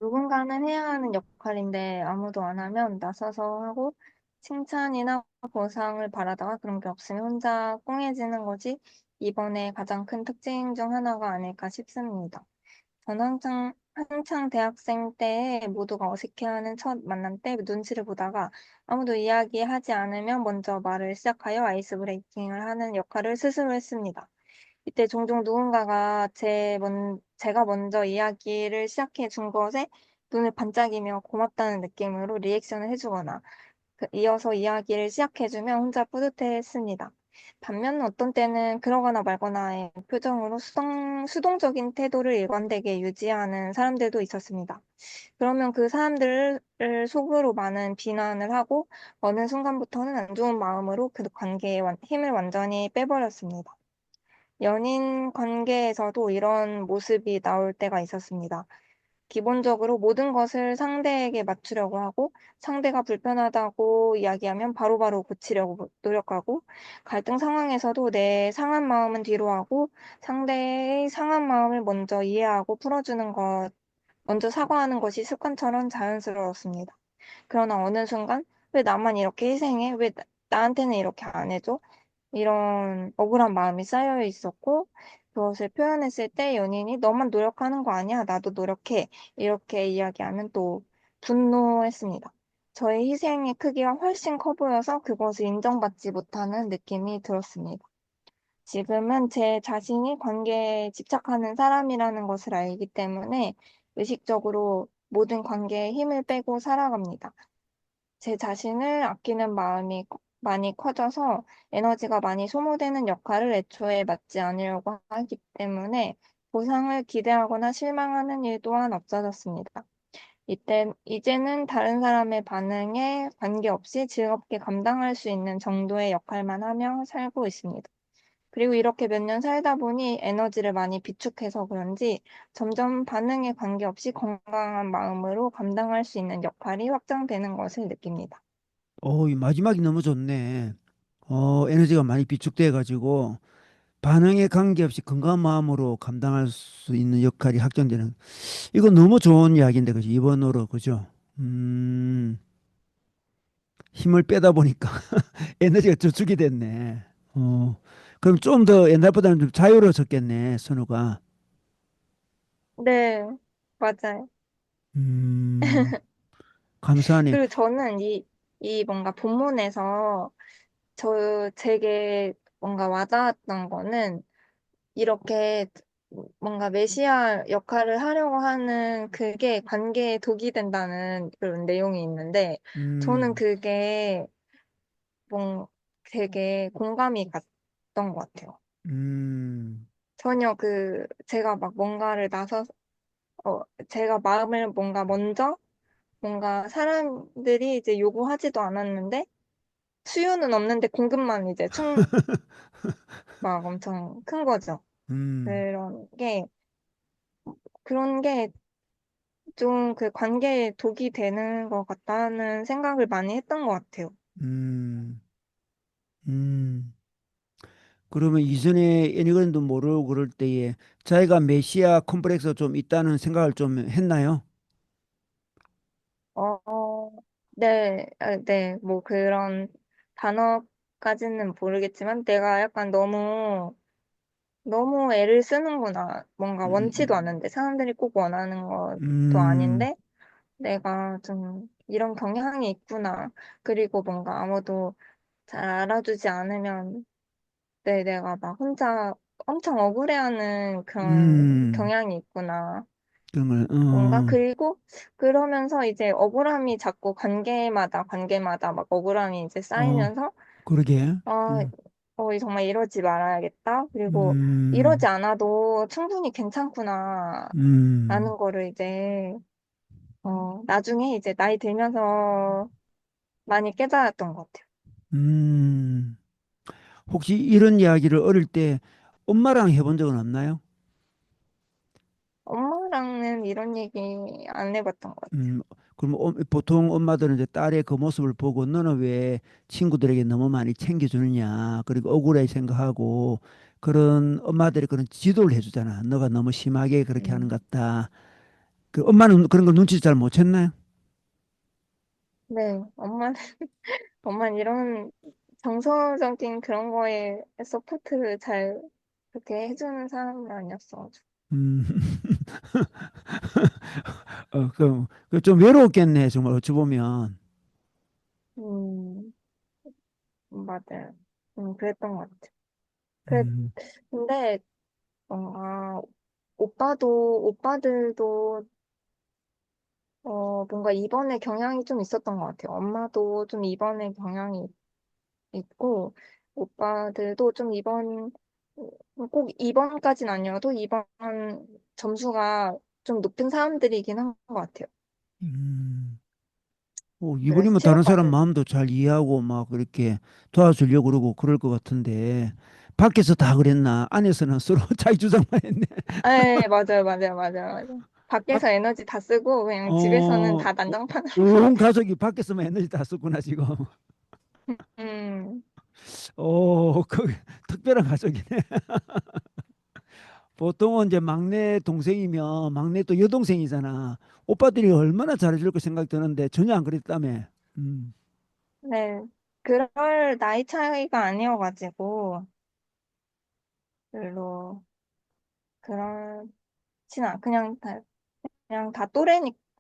누군가는 해야 하는 역할인데 아무도 안 하면 나서서 하고 칭찬이나 보상을 바라다가 그런 게 없으면 혼자 꽁해지는 것이 이번에 가장 큰 특징 중 하나가 아닐까 싶습니다. 전 한창 대학생 때 모두가 어색해하는 첫 만남 때 눈치를 보다가 아무도 이야기하지 않으면 먼저 말을 시작하여 아이스 브레이킹을 하는 역할을 스스로 했습니다. 이때 종종 누군가가 제가 먼저 이야기를 시작해 준 것에 눈을 반짝이며 고맙다는 느낌으로 리액션을 해주거나 이어서 이야기를 시작해주면 혼자 뿌듯해했습니다. 반면 어떤 때는 그러거나 말거나의 표정으로 수동적인 태도를 일관되게 유지하는 사람들도 있었습니다. 그러면 그 사람들을 속으로 많은 비난을 하고 어느 순간부터는 안 좋은 마음으로 그 관계에 힘을 완전히 빼버렸습니다. 연인 관계에서도 이런 모습이 나올 때가 있었습니다. 기본적으로 모든 것을 상대에게 맞추려고 하고 상대가 불편하다고 이야기하면 바로바로 고치려고 노력하고 갈등 상황에서도 내 상한 마음은 뒤로 하고 상대의 상한 마음을 먼저 이해하고 풀어주는 것, 먼저 사과하는 것이 습관처럼 자연스러웠습니다. 그러나 어느 순간 왜 나만 이렇게 희생해? 왜 나한테는 이렇게 안 해줘? 이런 억울한 마음이 쌓여 있었고, 그것을 표현했을 때 연인이 너만 노력하는 거 아니야? 나도 노력해. 이렇게 이야기하면 또 분노했습니다. 저의 희생의 크기가 훨씬 커 보여서 그것을 인정받지 못하는 느낌이 들었습니다. 지금은 제 자신이 관계에 집착하는 사람이라는 것을 알기 때문에 의식적으로 모든 관계에 힘을 빼고 살아갑니다. 제 자신을 아끼는 마음이 많이 커져서 에너지가 많이 소모되는 역할을 애초에 맡지 않으려고 하기 때문에 보상을 기대하거나 실망하는 일 또한 없어졌습니다. 이제는 다른 사람의 반응에 관계없이 즐겁게 감당할 수 있는 정도의 역할만 하며 살고 있습니다. 그리고 이렇게 몇 년 살다 보니 에너지를 많이 비축해서 그런지 점점 반응에 관계없이 건강한 마음으로 감당할 수 있는 역할이 확장되는 것을 느낍니다. 이 마지막이 너무 좋네. 에너지가 많이 비축돼 가지고 반응에 관계없이 건강한 마음으로 감당할 수 있는 역할이 확정되는. 이거 너무 좋은 이야기인데, 그죠? 이번으로, 그죠? 음, 힘을 빼다 보니까 에너지가 저축이 됐네. 어, 그럼 좀 더 옛날보다는 좀 자유로워졌겠네, 선우가. 네, 맞아요. 음, 감사하네. 그리고 저는 이 뭔가 본문에서 제게 뭔가 와닿았던 거는 이렇게 뭔가 메시아 역할을 하려고 하는 그게 관계에 독이 된다는 그런 내용이 있는데 저는 음, 그게 뭔 되게 공감이 갔던 것 같아요. 음, 전혀 제가 막 뭔가를 어, 제가 마음을 뭔가 먼저 뭔가 사람들이 이제 요구하지도 않았는데 수요는 없는데 공급만 이제 막 엄청 큰 거죠. 음, 그런 게, 그런 게 좀 그 관계에 독이 되는 것 같다는 생각을 많이 했던 것 같아요. 음, 음. 그러면 이전에 애니거든도 모르고 그럴 때에 자기가 메시아 콤플렉스가 좀 있다는 생각을 좀 했나요? 어, 네, 네, 뭐 그런 단어까지는 모르겠지만 내가 약간 너무 애를 쓰는구나. 뭔가 원치도 음, 않는데 사람들이 꼭 원하는 것도 음, 아닌데 내가 좀 이런 경향이 있구나. 그리고 뭔가 아무도 잘 알아주지 않으면 내가 막 혼자 엄청 억울해하는 그런 음, 경향이 있구나. 그런 걸, 뭔가 그리고 그러면서 이제 억울함이 자꾸 관계마다 막 억울함이 이제 어, 쌓이면서 그러게. 아, 정말 이러지 말아야겠다. 그리고 이러지 음, 않아도 충분히 괜찮구나. 음, 라는 거를 이제 나중에 이제 나이 들면서 많이 깨달았던 것 같아요. 음. 혹시 이런 이야기를 어릴 때 엄마랑 해본 적은 없나요? 엄마랑은 이런 얘기 안 해봤던 것 같아요. 음, 그럼 보통 엄마들은 이제 딸의 그 모습을 보고 너는 왜 친구들에게 너무 많이 챙겨주느냐, 그리고 억울해 생각하고 그런 엄마들이 그런 지도를 해주잖아. 너가 너무 심하게 그렇게 하는 음. 것 같다. 그 엄마는 그런 걸 눈치 잘 못 챘나요? 네, 엄마는 이런 정서적인 그런 거에 서포트를 잘 그렇게 해주는 사람은 아니었어가지고. 음, 그좀 외로웠겠네, 정말 어찌 보면. 음, 맞아요. 그랬던 것 같아요. 그래, 음, 근데 뭔가 오빠들도 뭔가 입원의 경향이 좀 있었던 것 같아요. 엄마도 좀 입원의 경향이 있고, 오빠들도 좀 꼭 입원까지는 아니어도 입원 점수가 좀 높은 사람들이긴 한 것 같아요. 음. 그래서 이번이면 다른 사람 치료과를, 마음도 잘 이해하고 막 그렇게 도와주려고 그러고 그럴 것 같은데, 밖에서 다 그랬나? 안에서는 서로 자기 주장만 했네. 네, 맞아요. 밖, 밖에서 에너지 다 쓰고, 그냥 집에서는 어, 다 난장판으로. 온 가족이 밖에서만 에너지 다 썼구나, 지금. 음, 특별한 가족이네. 보통은 이제 막내 동생이면 막내 또 여동생이잖아. 오빠들이 얼마나 잘해줄 거 생각 드는데 전혀 안 그랬다며. 음, 네. 그럴 나이 차이가 아니어가지고, 별로, 그렇진 그냥 다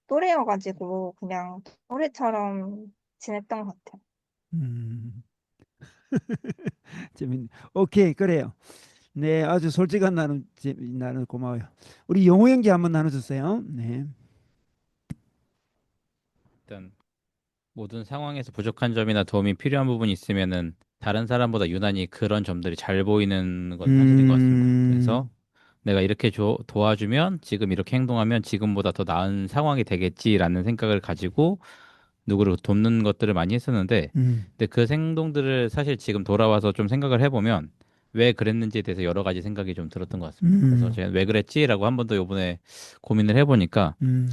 또래여가지고, 그냥 또래처럼 지냈던 것 같아요. 음, 재밌네. 오케이, 그래요. 네, 아주 솔직한 나는 고마워요. 우리 영호 형제 한번 나눠주세요. 네. 일단 모든 상황에서 부족한 점이나 도움이 필요한 부분이 있으면은 다른 사람보다 유난히 그런 점들이 잘 보이는 건 사실인 것 같습니다. 그래서 음, 내가 이렇게 도와주면 지금 이렇게 행동하면 지금보다 더 나은 상황이 되겠지라는 생각을 가지고 누구를 돕는 것들을 많이 했었는데, 음, 근데 그 행동들을 사실 지금 돌아와서 좀 생각을 해보면 왜 그랬는지에 대해서 여러 가지 생각이 좀 들었던 것 같습니다. 그래서 음, 제가 왜 그랬지라고 한 번 더 이번에 고민을 해보니까 음,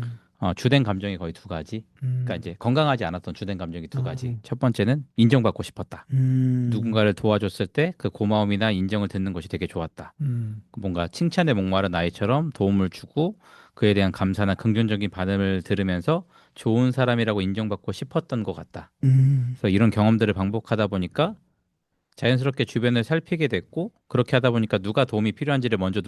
주된 감정이 거의 두 가지. 그러니까 음, 이제 건강하지 않았던 주된 감정이 두 가지. 어, 첫 번째는 인정받고 싶었다. 음, 누군가를 도와줬을 때 그 고마움이나 인정을 듣는 것이 되게 좋았다. 음, 뭔가 칭찬에 목마른 아이처럼 도움을 주고 그에 대한 감사나 긍정적인 반응을 들으면서 좋은 사람이라고 인정받고 싶었던 것 같다. 음, 그래서 이런 경험들을 반복하다 보니까 자연스럽게 주변을 살피게 됐고, 그렇게 하다 보니까 누가 도움이 필요한지를 먼저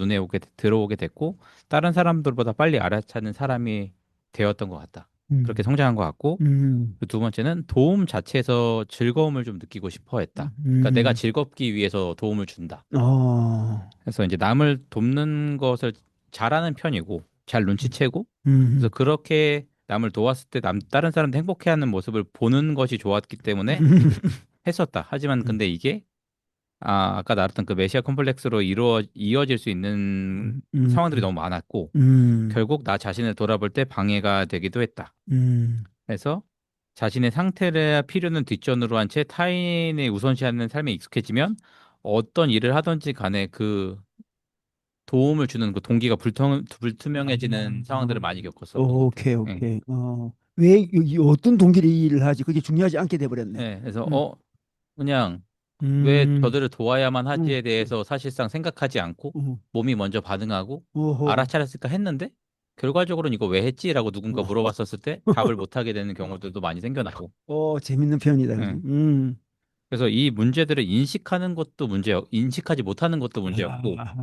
들어오게 됐고, 다른 사람들보다 빨리 알아차는 사람이 되었던 것 같다. 그렇게 음, 성장한 것 같고, 음, 그 두 번째는 도움 자체에서 즐거움을 좀 느끼고 싶어 했다. 그러니까 내가 음, 즐겁기 위해서 도움을 준다. 어, 그래서 이제 남을 돕는 것을 잘하는 편이고, 잘 눈치채고, 그래서 음, 그렇게 남을 도왔을 때 다른 사람들 행복해하는 모습을 보는 것이 좋았기 때문에 했었다. 하지만 근데 이게 아까 말했던 그 메시아 컴플렉스로 이어질 수 있는 음, 상황들이 너무 많았고, 음, 결국 나 자신을 돌아볼 때 방해가 되기도 했다. 음, 그래서 자신의 상태를 필요는 뒷전으로 한 채 타인의 우선시하는 삶에 익숙해지면 어떤 일을 하든지 간에 그 도움을 주는 그 동기가 불투명해지는 상황들을 많이 겪었었던 것 같아요. 오케이, 예. 오케이. 왜, 어떤 동기를 일을 하지? 그게 중요하지 않게 돼버렸네. 예, 그래서 음, 그냥 왜 음, 저들을 도와야만 음, 하지에 대해서 사실상 생각하지 않고 음, 몸이 먼저 반응하고 오호, 알아차렸을까 했는데 결과적으로는 이거 왜 했지라고 누군가 오호. 물어봤었을 때 답을 못 하게 되는 경우들도 많이 생겨나고. 재밌는 표현이다, 그지? 예. 그래서 이 문제들을 인식하지 못하는 것도 문제였고, 아,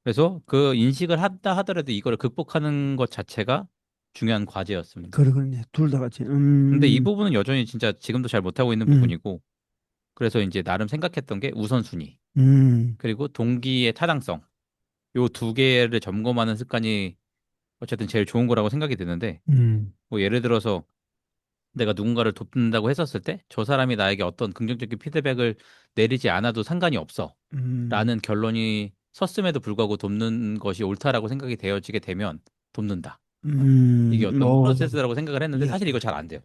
그래서 그 인식을 한다 하더라도 이걸 극복하는 것 자체가 중요한 과제였습니다. 그러네. 둘 다 같이. 근데 이 부분은 여전히 진짜 지금도 잘 못하고 있는 음, 부분이고, 그래서 이제 나름 생각했던 게 우선순위, 음, 그리고 동기의 타당성, 요 두 개를 점검하는 습관이 어쨌든 제일 좋은 거라고 생각이 드는데, 음, 뭐 예를 들어서 내가 누군가를 돕는다고 했었을 때 저 사람이 나에게 어떤 긍정적인 피드백을 내리지 않아도 상관이 없어 음, 라는 결론이 섰음에도 불구하고 돕는 것이 옳다라고 생각이 되어지게 되면 돕는다. 이게 어떤 오, 프로세스라고 생각을 했는데 예. 사실 이거 잘 안 돼요.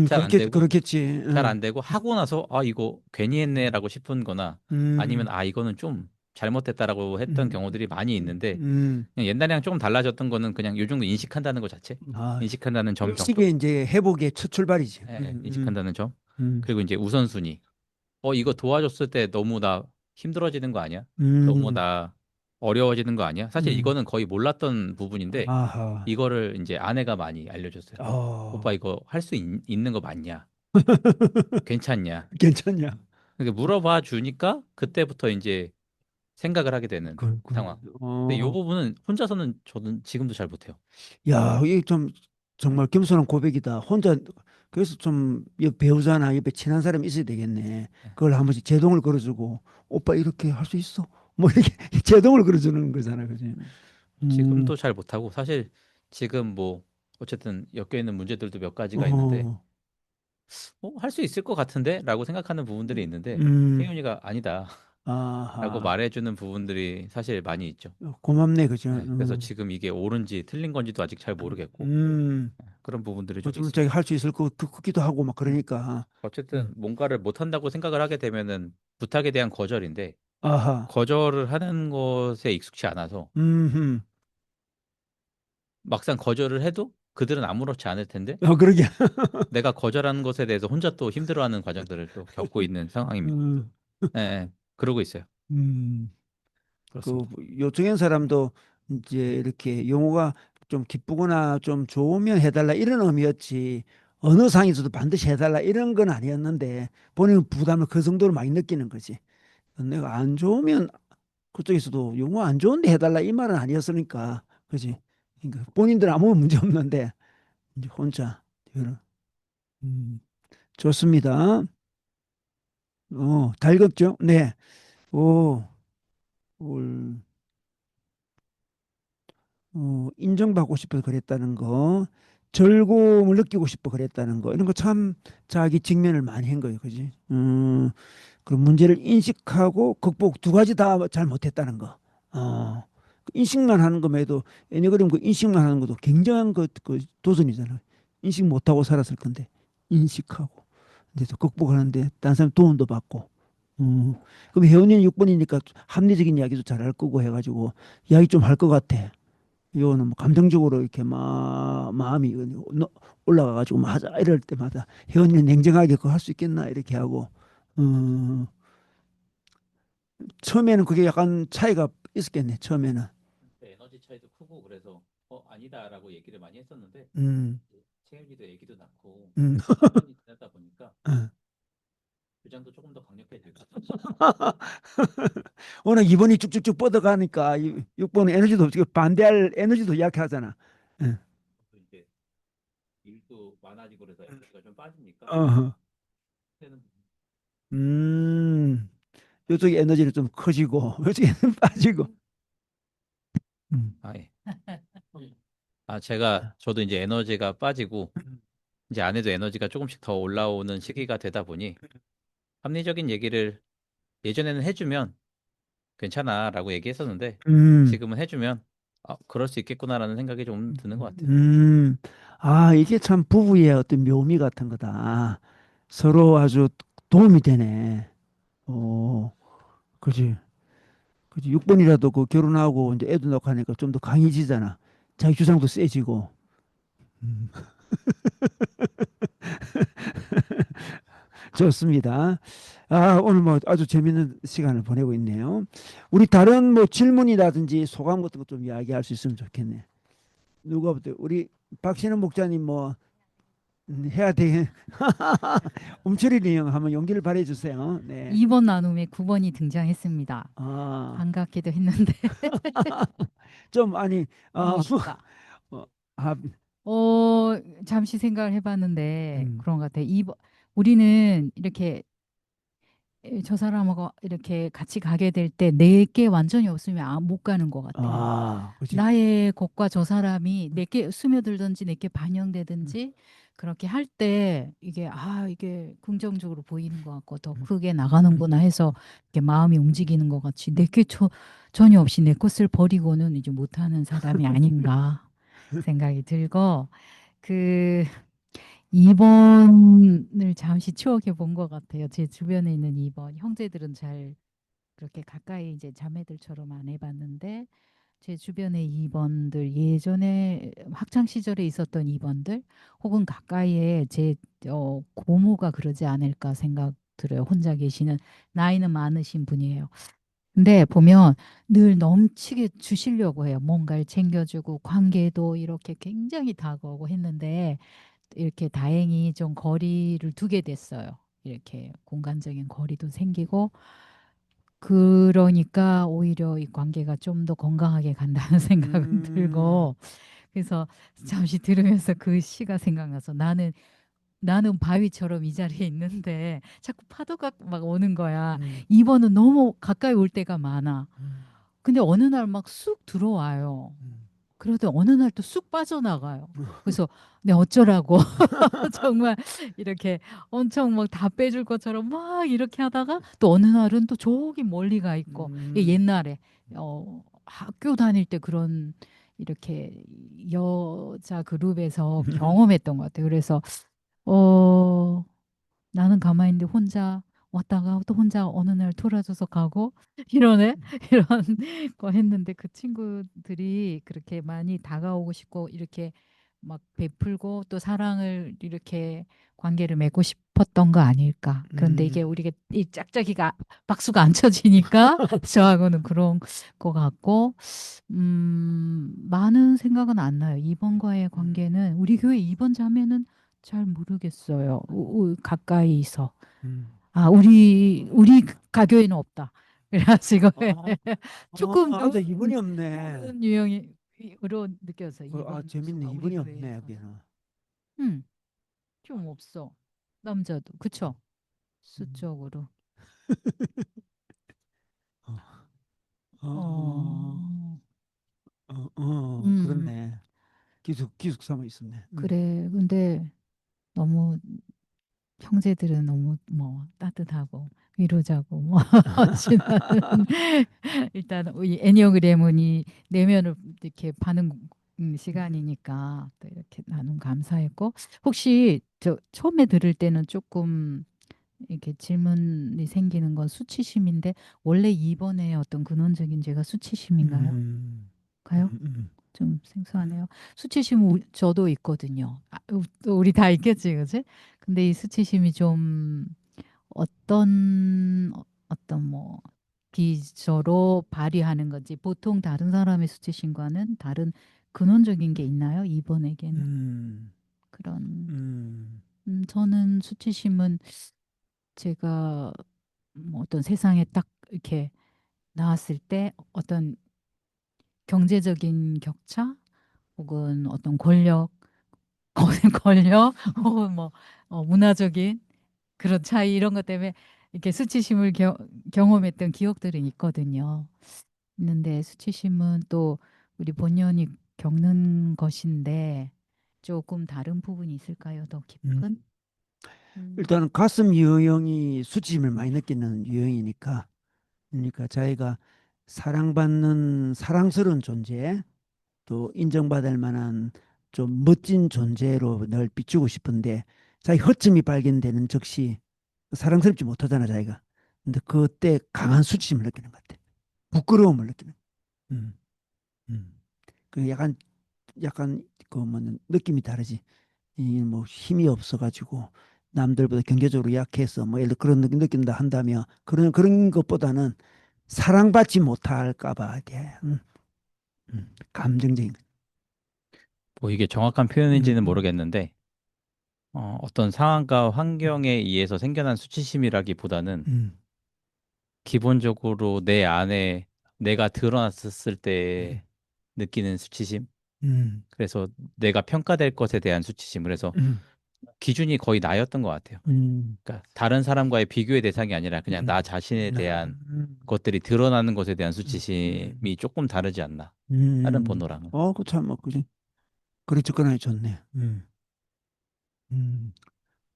잘 안 되고 그렇겠지. 잘 안 되고 하고 나서 이거 괜히 했네라고 싶은 거나 아니면 음, 이거는 좀 잘못됐다라고 했던 음, 경우들이 많이 있는데, 음. 그냥 옛날이랑 조금 달라졌던 거는 그냥 요 정도 인식한다는 것 자체, 아, 인식한다는 점 정도, 의식의 이제 회복의 첫 출발이지. 인식한다는 점, 음, 그리고 이제 우선순위. 이거 도와줬을 때 너무 나 힘들어지는 거 아니야? 너무 음, 나 어려워지는 거 아니야? 사실 음. 이거는 거의 몰랐던 부분인데 아하. 이거를 이제 아내가 많이 알려줬어요. 오빠 어. 이거 할 수 있는 거 맞냐? 괜찮냐? 괜찮냐? 이렇게 물어봐 주니까 그때부터 이제 생각을 하게 되는 그렇구나. 상황. 근데 이 어. 부분은 혼자서는 저는 지금도 잘 못해요. 야, 이게 좀 정말 겸손한 고백이다. 혼자 그래서 좀 배우자나 옆에 친한 사람이 있어야 되겠네. 그걸 한 번씩 제동을 걸어주고 오빠 이렇게 할 수 있어? 뭐 이렇게 제동을 걸어주는 거잖아, 그지? 음. 지금도 잘 못하고 사실 지금 뭐 어쨌든 엮여 있는 문제들도 몇 가지가 있는데 어. 할 수 있을 것 같은데? 라고 생각하는 부분들이 있는데 음. 혜윤이가 아니다 라고 아하. 말해주는 부분들이 사실 많이 있죠. 고맙네, 그죠? 네, 그래서 지금 이게 옳은지 틀린 건지도 아직 잘 모르겠고 음. 그런 부분들이 좀 어쩌면 자기 있습니다. 할 수 있을 것 같기도 하고 막 그러니까. 어쨌든 뭔가를 못한다고 생각을 하게 되면은 부탁에 대한 거절인데 아하. 거절을 하는 것에 익숙치 않아서 음. 막상 거절을 해도 그들은 아무렇지 않을 텐데 그러게. 내가 거절하는 것에 대해서 혼자 또 힘들어하는 과정들을 또 겪고 있는 상황입니다. 음. 예, 예, 그러고 있어요. 음. 그 그렇습니다. 요청한 사람도 이제 이렇게 용어가 좀 기쁘거나 좀 좋으면 해달라 이런 의미였지 어느 상에서도 반드시 해달라 이런 건 아니었는데 본인은 부담을 그 정도로 많이 느끼는 거지. 내가 안 좋으면 그쪽에서도 용어 안 좋은데 해달라 이 말은 아니었으니까 그지. 그러니까 본인들은 아무 문제 없는데 이제 혼자 이거는 좋습니다. 달궜죠? 네. 오, 올. 인정받고 싶어 그랬다는 거, 즐거움을 느끼고 싶어 그랬다는 거, 이런 거 참 자기 직면을 많이 한 거예요. 그지? 그 문제를 인식하고 극복 두 가지 다 잘 못했다는 거. 그 인식만 하는 것에도 애니그램 그 인식만 하는 것도 굉장한 그 도전이잖아요. 인식 못하고 살았을 건데, 인식하고. 근데 또 극복하는데, 다른 사람 도움도 받고. 그럼 혜원이는 6번이니까 합리적인 이야기도 잘 할 거고 해가지고, 이야기 좀 할 것 같아. 이거는 뭐 감정적으로 이렇게 마음이 올라가가지고 뭐 하자 이럴 때마다 회원님 냉정하게 그거 할 수 있겠나 이렇게 하고 어, 처음에는 그게 약간 차이가 있었겠네. 처음에는 에너지 차이도 크고 그래서 아니다라고 얘기를 많이 했었는데 음, 채윤이도 얘기도 낳고 음, 시간이 지나다 보니까 어. 주장도 조금 더 강력해지고 워낙 이번이 쭉쭉쭉 뻗어가니까 6번은 에너지도 없고 반대할 에너지도 약하잖아. 예. 또 이제 일도 많아지고 그래서 에너지가 좀 빠지니까 어, 그때는 이쪽에 에너지는 좀 커지고 이쪽에는 빠지고. 음. 예. 저도 이제 에너지가 빠지고 이제 아내도 에너지가 조금씩 더 올라오는 시기가 되다 보니 합리적인 얘기를 예전에는 해주면 괜찮아라고 얘기했었는데 음. 지금은 해주면 그럴 수 있겠구나라는 생각이 좀 드는 것 같아요. 음, 이게 참 부부의 어떤 묘미 같은 거다. 서로 아주 도움이 되네. 오, 그지. 그지. 6번이라도 그 결혼하고 이제 애도 낳고 하니까 좀 더 강해지잖아. 자기 주장도 세지고. 음, 좋습니다. 오늘 뭐 아주 재밌는 시간을 보내고 있네요. 우리 다른 뭐 질문이라든지 소감 같은 거 좀 이야기할 수 있으면 좋겠네. 누가부터? 우리 박신은 목사님 뭐 해야 돼. 움츠리는 형 한번 용기를 발휘해 주세요. 네. 2번 나눔에 9번이 등장했습니다. 아, 반갑기도 했는데 좀 아니 멋있다. 어, 아, 잠시 생각을 해봤는데 음, 그런 것 같아. 2번 우리는 이렇게 저 사람하고 이렇게 같이 가게 될 때 내게 완전히 없으면 못 가는 것 같아. 그지. 나의 것과 저 사람이 내게 스며들든지 내게 반영되든지 그렇게 할 때 이게 긍정적으로 보이는 것 같고 더 크게 나가는구나 해서 이렇게 마음이 움직이는 것 같이 내게 전혀 없이 내 것을 버리고는 이제 못하는 사람이 아닌가 생각이 들고 그 2번을 잠시 추억해 본 것 같아요. 제 주변에 있는 2번 형제들은 잘 그렇게 가까이 이제 자매들처럼 안 해봤는데 제 주변의 2번들 예전에 학창 시절에 있었던 2번들 혹은 가까이에 제 고모가 그러지 않을까 생각 들어요. 혼자 계시는 나이는 많으신 분이에요. 근데 보면 늘 넘치게 주시려고 해요. 뭔가를 챙겨주고 관계도 이렇게 굉장히 다가오고 했는데 이렇게 다행히 좀 거리를 두게 됐어요. 이렇게 공간적인 거리도 생기고 그러니까 오히려 이 관계가 좀 더 건강하게 간다는 생각은 들고 그래서 잠시 들으면서 그 시가 생각나서 나는 바위처럼 이 자리에 있는데 자꾸 파도가 막 오는 거야. 음, 2번은 너무 가까이 올 때가 많아. 음, 근데 어느 날 막 쑥 들어와요. 음. 그러다 어느 날 또 쑥 빠져나가요. 그래서 내 어쩌라고 정말 이렇게 엄청 막 다 빼줄 것처럼 막 이렇게 하다가 또 어느 날은 또 저기 멀리 가 있고 이게 옛날에 학교 다닐 때 그런 이렇게 여자 그룹에서 경험했던 것 같아요. 그래서 어 나는 가만히 있는데 혼자 왔다가 또 혼자 어느 날 돌아져서 가고 이러네 이런 거 했는데 그 친구들이 그렇게 많이 다가오고 싶고 이렇게 막 베풀고 또 사랑을 이렇게 관계를 맺고 싶었던 거 아닐까. 그런데 이게 우리가 이 짝짝이가 박수가 안 쳐지니까 저하고는 그런 거 같고 많은 생각은 안 나요. 2번과의 관계는 우리 교회 2번 자매는 잘 모르겠어요. 가까이서. 아, 우리 가교에는 없다. 그래가지고 조금 아, 나 이분이 없네. 다른 유형으로 느껴서 아, 2번 재밌네. 수가 우리 이분이 없네, 교회에서. 여기는. 좀 없어. 남자도. 그쵸? 음. 수적으로. 어, 어, 어, 음, 그렇네. 기숙 삼아 있었네. 그래. 근데 너무 형제들은 너무 뭐 따뜻하고 위로자고 뭐 지나는 일단 이 애니어그램은 이 내면을 이렇게 파는 시간이니까 또 이렇게 나눔 감사했고 혹시 저 처음에 들을 때는 조금 이렇게 질문이 생기는 건 수치심인데 원래 이번에 어떤 근원적인 죄가 수치심인가요? 음, 가요? 음. 좀 생소하네요. 수치심 저도 있거든요. 또 우리 다 있겠지, 그지? 근데 이 수치심이 좀 어떤 뭐 기저로 발휘하는 건지 보통 다른 사람의 수치심과는 다른 근원적인 게 있나요? 이번에게는 음, 그런 음, 저는 수치심은 제가 뭐 어떤 세상에 딱 이렇게 나왔을 때 어떤 경제적인 격차 혹은 어떤 권력 권력 혹은 뭐 문화적인 그런 차이 이런 것 때문에 이렇게 수치심을 경험했던 기억들은 있거든요. 있는데 수치심은 또 우리 본연이 겪는 것인데 조금 다른 부분이 있을까요? 더 음. 깊은? 음, 일단 가슴 유형이 수치심을 많이 느끼는 유형이니까, 그러니까 자기가 사랑받는 사랑스러운 존재, 또 인정받을 만한 좀 멋진 존재로 늘 비추고 싶은데 자기 허점이 발견되는 즉시 사랑스럽지 못하잖아 자기가. 근데 그때 강한 수치심을 느끼는 것 같아. 부끄러움을 느끼는. 음, 음. 그 약간 그 뭐는 느낌이 다르지. 이 뭐 힘이 없어가지고 남들보다 경제적으로 약해서 뭐 예를 들어 그런 느낌 느낀다 한다면 그런 것보다는 사랑받지 못할까 봐 이게 감정적인. 뭐 이게 정확한 음, 표현인지는 음, 모르겠는데 어떤 상황과 환경에 의해서 생겨난 수치심이라기보다는 음, 기본적으로 내 안에 내가 드러났을 음, 때 느끼는 수치심. 음, 그래서 내가 평가될 것에 대한 수치심. 그래서 음, 기준이 거의 나였던 것 같아요. 음, 그러니까 다른 사람과의 비교의 대상이 아니라 그냥 나 자신에 대한 것들이 드러나는 것에 대한 수치심이 조금 다르지 않나. 다른 번호랑은. 그 참, 뭐, 그지. 그래 접근하기 좋네. 음,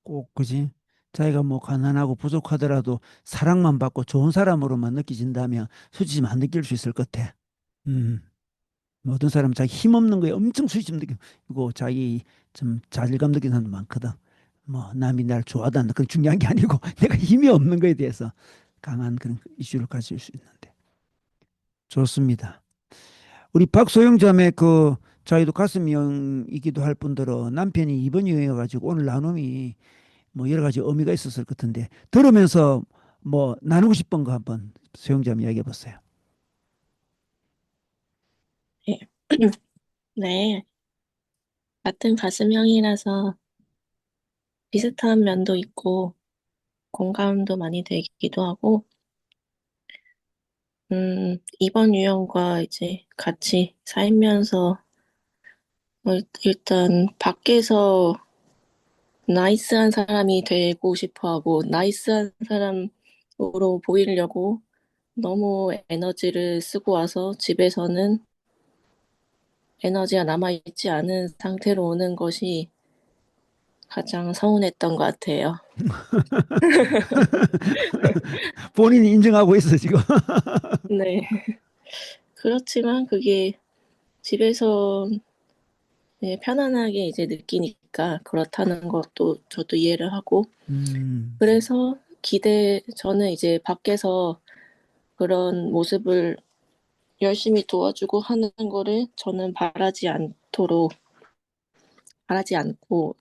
꼭, 그지. 자기가 뭐 가난하고 부족하더라도 사랑만 받고 좋은 사람으로만 느껴진다면 수치심 안 느낄 수 있을 것 같아. 음, 어떤 사람은 자기 힘없는 거에 엄청 수치심 느끼고 자기 좀 자질감 느끼는 사람도 많거든. 뭐 남이 날 좋아한다. 그건 중요한 게 아니고 내가 힘이 없는 거에 대해서 강한 그런 이슈를 가질 수 있는데. 좋습니다. 우리 박소영 자매 그 자기도 가슴형이기도 할 뿐더러 남편이 입원 유형이어가지고 오늘 나눔이 뭐 여러 가지 의미가 있었을 것 같은데 들으면서 뭐 나누고 싶은 거 한번 수영자님 이야기해 보세요. 네. 네. 같은 가슴형이라서 비슷한 면도 있고 공감도 많이 되기도 하고, 이번 유형과 이제 같이 살면서 일단 밖에서 나이스한 사람이 되고 싶어 하고, 나이스한 사람으로 보이려고 너무 에너지를 쓰고 와서 집에서는 에너지가 남아있지 않은 상태로 오는 것이 가장 서운했던 것 같아요. 본인이 인정하고 있어 지금. 네. 그렇지만 그게 집에서 편안하게 이제 느끼니까 그렇다는 것도 저도 이해를 하고, 음, 그래서 저는 이제 밖에서 그런 모습을 열심히 도와주고 하는 거를 저는 바라지 않고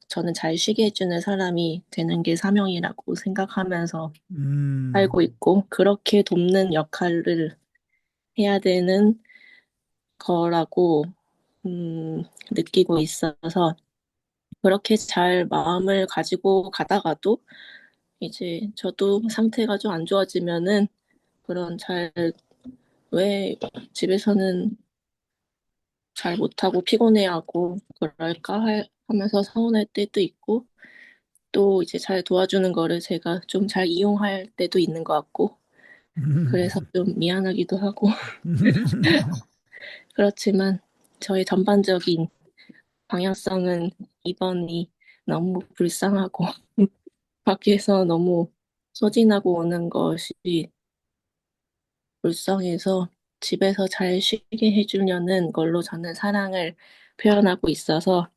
저는 잘 쉬게 해주는 사람이 되는 게 사명이라고 생각하면서 살고 음, 있고, 그렇게 돕는 역할을 해야 되는 거라고 느끼고 있어서, 그렇게 잘 마음을 가지고 가다가도 이제 저도 상태가 좀 안 좋아지면은 그런 왜 집에서는 잘 못하고 피곤해하고 그럴까 하면서 서운할 때도 있고, 또 이제 잘 도와주는 거를 제가 좀 잘 이용할 때도 있는 것 같고, 그래서 좀 미안하기도 하고, 그렇지만 저의 전반적인 방향성은 이번이 너무 불쌍하고 밖에서 너무 소진하고 오는 것이 불쌍해서 집에서 잘 쉬게 해주려는 걸로 저는 사랑을 표현하고 있어서,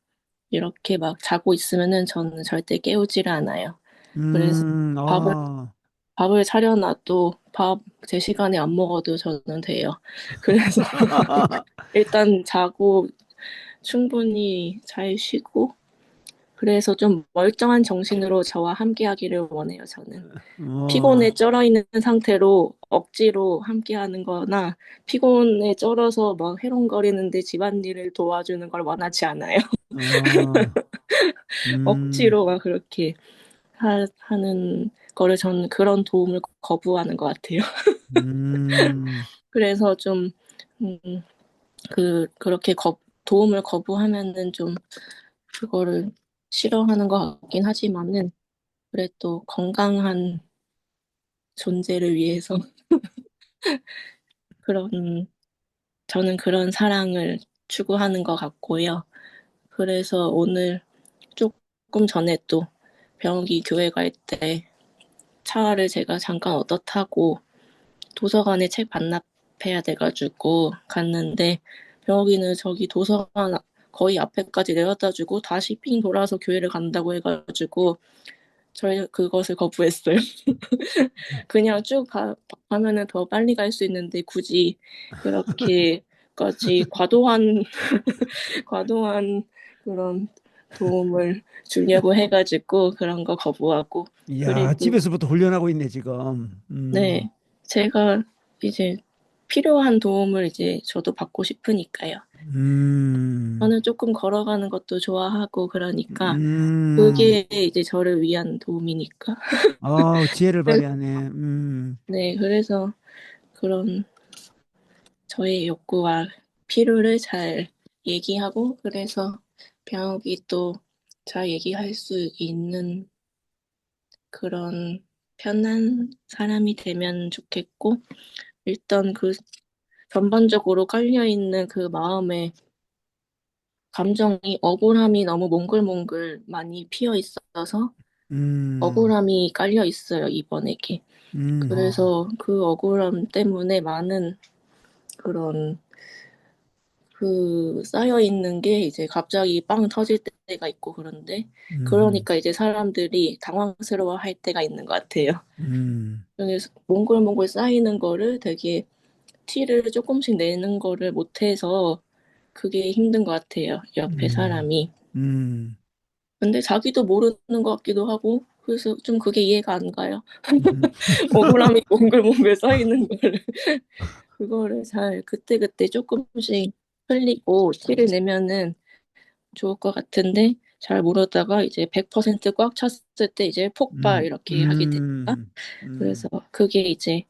이렇게 막 자고 있으면은 저는 절대 깨우지를 않아요. 그래서 밥을, 아, 밥을 차려놔도 밥 제 시간에 안 먹어도 저는 돼요. 그래서 일단 자고 충분히 잘 쉬고, 그래서 좀 멀쩡한 정신으로 저와 함께 하기를 원해요, 저는. 피곤에 어, 쩔어 있는 상태로 억지로 함께 하는 거나, 피곤에 쩔어서 막 해롱거리는데 집안일을 도와주는 걸 원하지 않아요. 어, 음, 억지로 막 그렇게 하는 거를 저는 그런 도움을 거부하는 것 같아요. 음, 그래서 좀, 음, 그렇게 도움을 거부하면은 좀 그거를 싫어하는 것 같긴 하지만은, 그래도 건강한 존재를 위해서 그런, 저는 그런 사랑을 추구하는 것 같고요. 그래서 오늘 조금 전에 또 병욱이 교회 갈 때 차를 제가 잠깐 얻어 타고 도서관에 책 반납해야 돼가지고 갔는데, 병욱이는 저기 도서관 거의 앞에까지 내려다 주고 다시 삥 돌아서 교회를 간다고 해가지고 저희 그것을 거부했어요. 그냥 가면은 더 빨리 갈 수 있는데 굳이 그렇게까지 과도한 그런 도움을 주려고 해가지고 그런 거 거부하고, 야, 그리고 집에서부터 훈련하고 있네 지금. 네, 제가 이제 필요한 도움을 이제 저도 받고 싶으니까요. 음, 저는 조금 걸어가는 것도 좋아하고 그러니까 음, 그게 이제 저를 위한 도움이니까. 지혜를 발휘하네. 네, 그래서 그런 저의 욕구와 필요를 잘 얘기하고, 그래서 병욱이 또 잘 얘기할 수 있는 그런 편한 사람이 되면 좋겠고, 일단 그 전반적으로 깔려있는 그 마음에 감정이, 억울함이 너무 몽글몽글 많이 피어 있어서 음, 억울함이 깔려 있어요, 이번에게. 어, 그래서 그 억울함 때문에 많은 그런 쌓여 있는 게 이제 갑자기 빵 터질 때가 있고, 그런데 음, 그러니까 이제 사람들이 당황스러워 할 때가 있는 것 같아요. 음, 그래서 몽글몽글 쌓이는 거를 되게 티를 조금씩 내는 거를 못해서 그게 힘든 것 같아요, 옆에 음, 사람이. 음, 근데 자기도 모르는 것 같기도 하고, 그래서 좀 그게 이해가 안 가요. 음, 억울함이 몽글몽글 쌓이는 거를. 그거를 잘 그때그때 조금씩 흘리고 티를 내면은 좋을 것 같은데 잘 모르다가 이제 100%꽉 찼을 때 이제 폭발 음, 이렇게 하게 되니까 음, 그래서 음, 그게 이제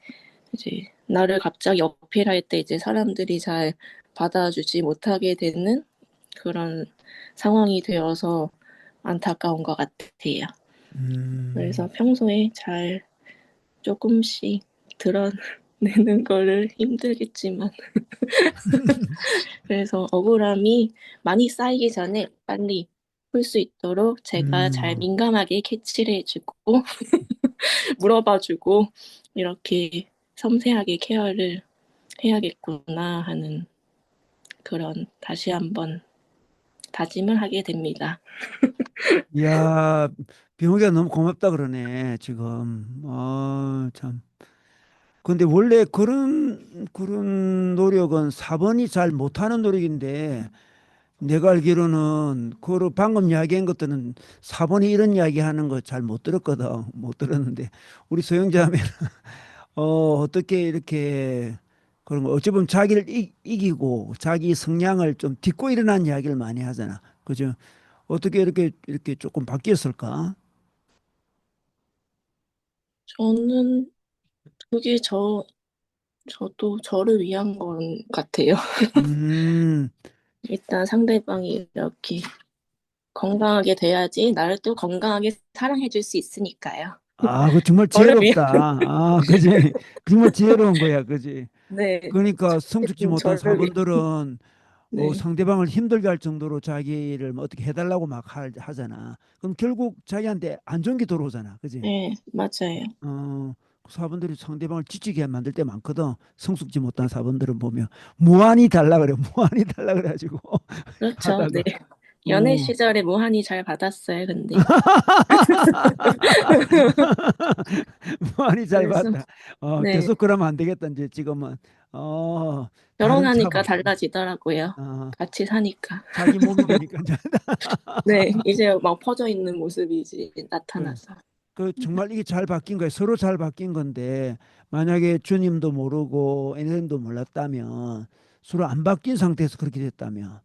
나를 갑자기 어필할 때 이제 사람들이 잘 받아주지 못하게 되는 그런 상황이 되어서 안타까운 것 같아요. 그래서 음. 평소에 잘 조금씩 드러내는 거를 힘들겠지만 그래서 억울함이 많이 쌓이기 전에 빨리 풀 수 있도록 제가 잘 음, 민감하게 캐치를 해주고 물어봐주고 이렇게 섬세하게 케어를 해야겠구나 하는 그런 다시 한번 다짐을 하게 됩니다. 야, 병욱이가 너무 고맙다 그러네, 지금. 참. 근데 원래 그런 노력은 4번이 잘 못하는 노력인데, 내가 알기로는, 그 방금 이야기한 것들은 4번이 이런 이야기 하는 거 잘 못 들었거든. 못 들었는데, 우리 소영자매 어떻게 이렇게 그런 거 어찌 보면 자기를 이기고 자기 성향을 좀 딛고 일어난 이야기를 많이 하잖아. 그죠? 어떻게 이렇게 조금 바뀌었을까? 저는 그게 저도 저를 위한 건 같아요. 음, 일단 상대방이 이렇게 건강하게 돼야지 나를 또 건강하게 사랑해줄 수 있으니까요. 그 정말 저를 위한, 지혜롭다. 그지? 정말 지혜로운 거야. 그지? 네, 그러니까 성숙지 못한 저를 위한, 사본들은 네, 상대방을 힘들게 할 정도로 자기를 뭐 어떻게 해달라고 막 하잖아. 그럼 결국 자기한테 안 좋은 게 들어오잖아. 그지? 네, 맞아요. 그 사본들이 상대방을 지치게 만들 때 많거든. 성숙지 못한 사본들은 보면 무한히 달라 그래. 무한히 달라 그래가지고 그렇죠, 네. 하다가 연애 어. 시절에 무한히 잘 받았어요, 근데. 무한히 잘 그래서, 봤다. 네, 계속 그러면 안 되겠다. 이제 지금은 다른 결혼하니까 차번. 달라지더라고요. 어, 같이 사니까. 자기 몸이 되니까 이제 네, 이제 막 퍼져 있는 모습이 이제 그래. 나타나서. 정말 이게 잘 바뀐 거예요. 서로 잘 바뀐 건데 만약에 주님도 모르고 애님도 몰랐다면 서로 안 바뀐 상태에서 그렇게 됐다면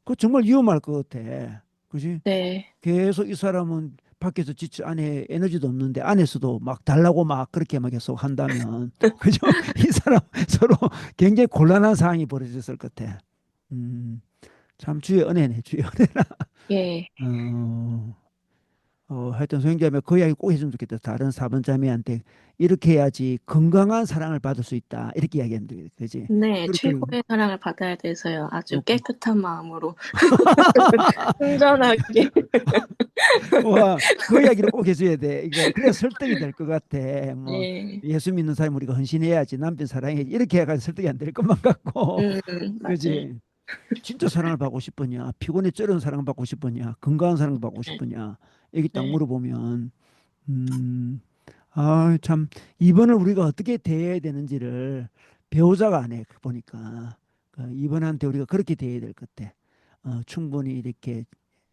그거 정말 위험할 것 같아. 그지? 네, 계속 이 사람은 밖에서 지치 안에 에너지도 없는데 안에서도 막 달라고 막 그렇게 막 계속 한다면 그죠? 이 사람 서로 굉장히 곤란한 상황이 벌어졌을 것 같아. 음, 참 주의 은혜네, 주의 은혜. 예, 어, 하여튼 소영자매 그 이야기 꼭 해주면 좋겠다. 다른 사번자매한테 이렇게 해야지 건강한 사랑을 받을 수 있다. 이렇게 이야기하는데, 그지? 네, 그렇게, 최고의 사랑을 받아야 돼서요. 아주 어, 깨끗한 마음으로, 순전하게. 와, 그 이야기를 꼭 해줘야 돼. 그래야 설득이 될 것 같아. 뭐, 네, 예수 믿는 사람 우리가 헌신해야지, 남편 사랑해야지. 이렇게 해가지고 설득이 안 될 것만 같고. 맞아요. 그지? 진짜 사랑을 받고 싶으냐? 피곤에 쩔은 사랑을 받고 싶으냐? 건강한 사랑을 받고 네, 싶으냐? 이게 딱 네, 물어보면, 음, 참, 이번을 우리가 어떻게 대해야 되는지를 배우자가 안 해, 보니까. 이번한테 우리가 그렇게 대해야 될 것 같아. 충분히 이렇게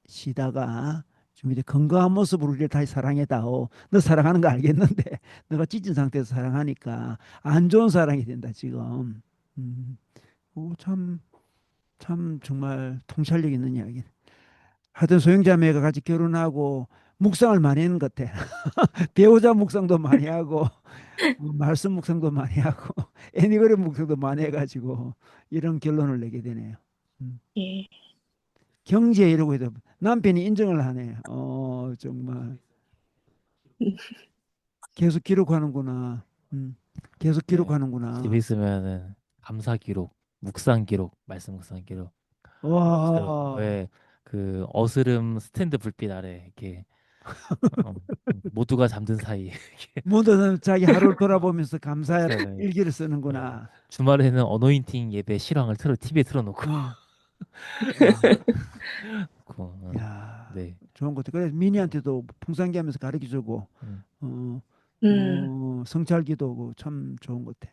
쉬다가 좀 이렇게 건강한 모습으로 우리를 다시 사랑해다오. 너 사랑하는 거 알겠는데, 너가 찢은 상태에서 사랑하니까 안 좋은 사랑이 된다, 지금. 음, 참, 정말 통찰력 있는 이야기. 하여튼 소영자매가 같이 결혼하고 묵상을 많이 했는 것 같아. 배우자 묵상도 많이 하고 말씀 묵상도 많이 하고 애니그램 묵상도 많이 해가지고 이런 결론을 내게 되네요. 음. 예. 경제 이러고 해도 남편이 인정을 하네. 정말 계속 기록하는구나. 음. 계속 네. 집에 기록하는구나. 있으면은 감사 기록, 묵상 기록, 말씀 묵상 기록. 진짜 와, 왜 그 어스름 스탠드 불빛 아래 이렇게 어, 모두가 잠든 사이 이렇게 모두 자기 하루를 돌아보면서 감사 묵상을. 일기를 네. 쓰는구나. 주말에는 어노인팅 예배 실황을 TV에 틀어놓고 어, 어. 야, 네. 좋은 것 같아. 그래서 미니한테도 풍산기하면서 가르쳐주고, 음, 어, 음, 성찰기도 하고 참 좋은 것 같아.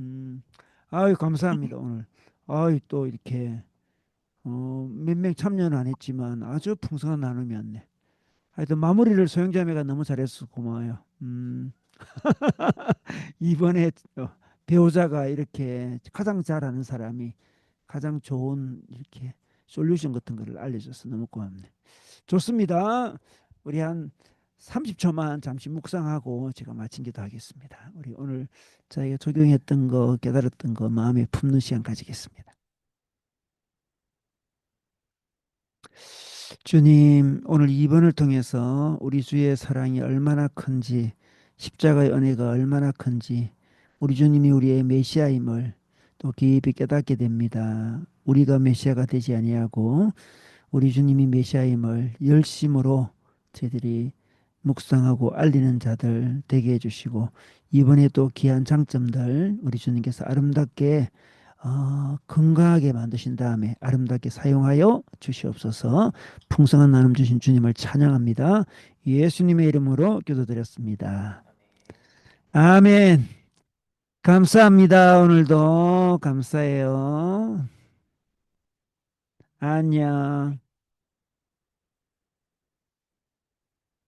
음, 아유, 감사합니다, 오늘. 아유, 또 이렇게, 몇 명 참여는 안 했지만 아주 풍성한 나눔이었네. 하여튼 마무리를 소영자매가 너무 잘했어. 고마워요. 이번에 배우자가 이렇게 가장 잘하는 사람이 가장 좋은 이렇게 솔루션 같은 거를 알려줘서 너무 고맙네. 좋습니다. 우리 한 30초만 잠시 묵상하고 제가 마치기도 하겠습니다. 우리 오늘 저희가 적용했던 거, 깨달았던 거 마음에 품는 시간 가지겠습니다. 주님, 오늘 2번을 통해서 우리 주의 사랑이 얼마나 큰지, 십자가의 은혜가 얼마나 큰지, 우리 주님이 우리의 메시아임을 또 깊이 깨닫게 됩니다. 우리가 메시아가 되지 아니하고 우리 주님이 메시아임을 열심으로 저희들이 묵상하고 알리는 자들 되게 해주시고, 이번에 또 귀한 장점들 우리 주님께서 아름답게 건강하게 만드신 다음에 아름답게 사용하여 주시옵소서. 풍성한 나눔 주신 주님을 찬양합니다. 예수님의 이름으로 기도드렸습니다. 아멘. 감사합니다. 오늘도 감사해요. 안녕.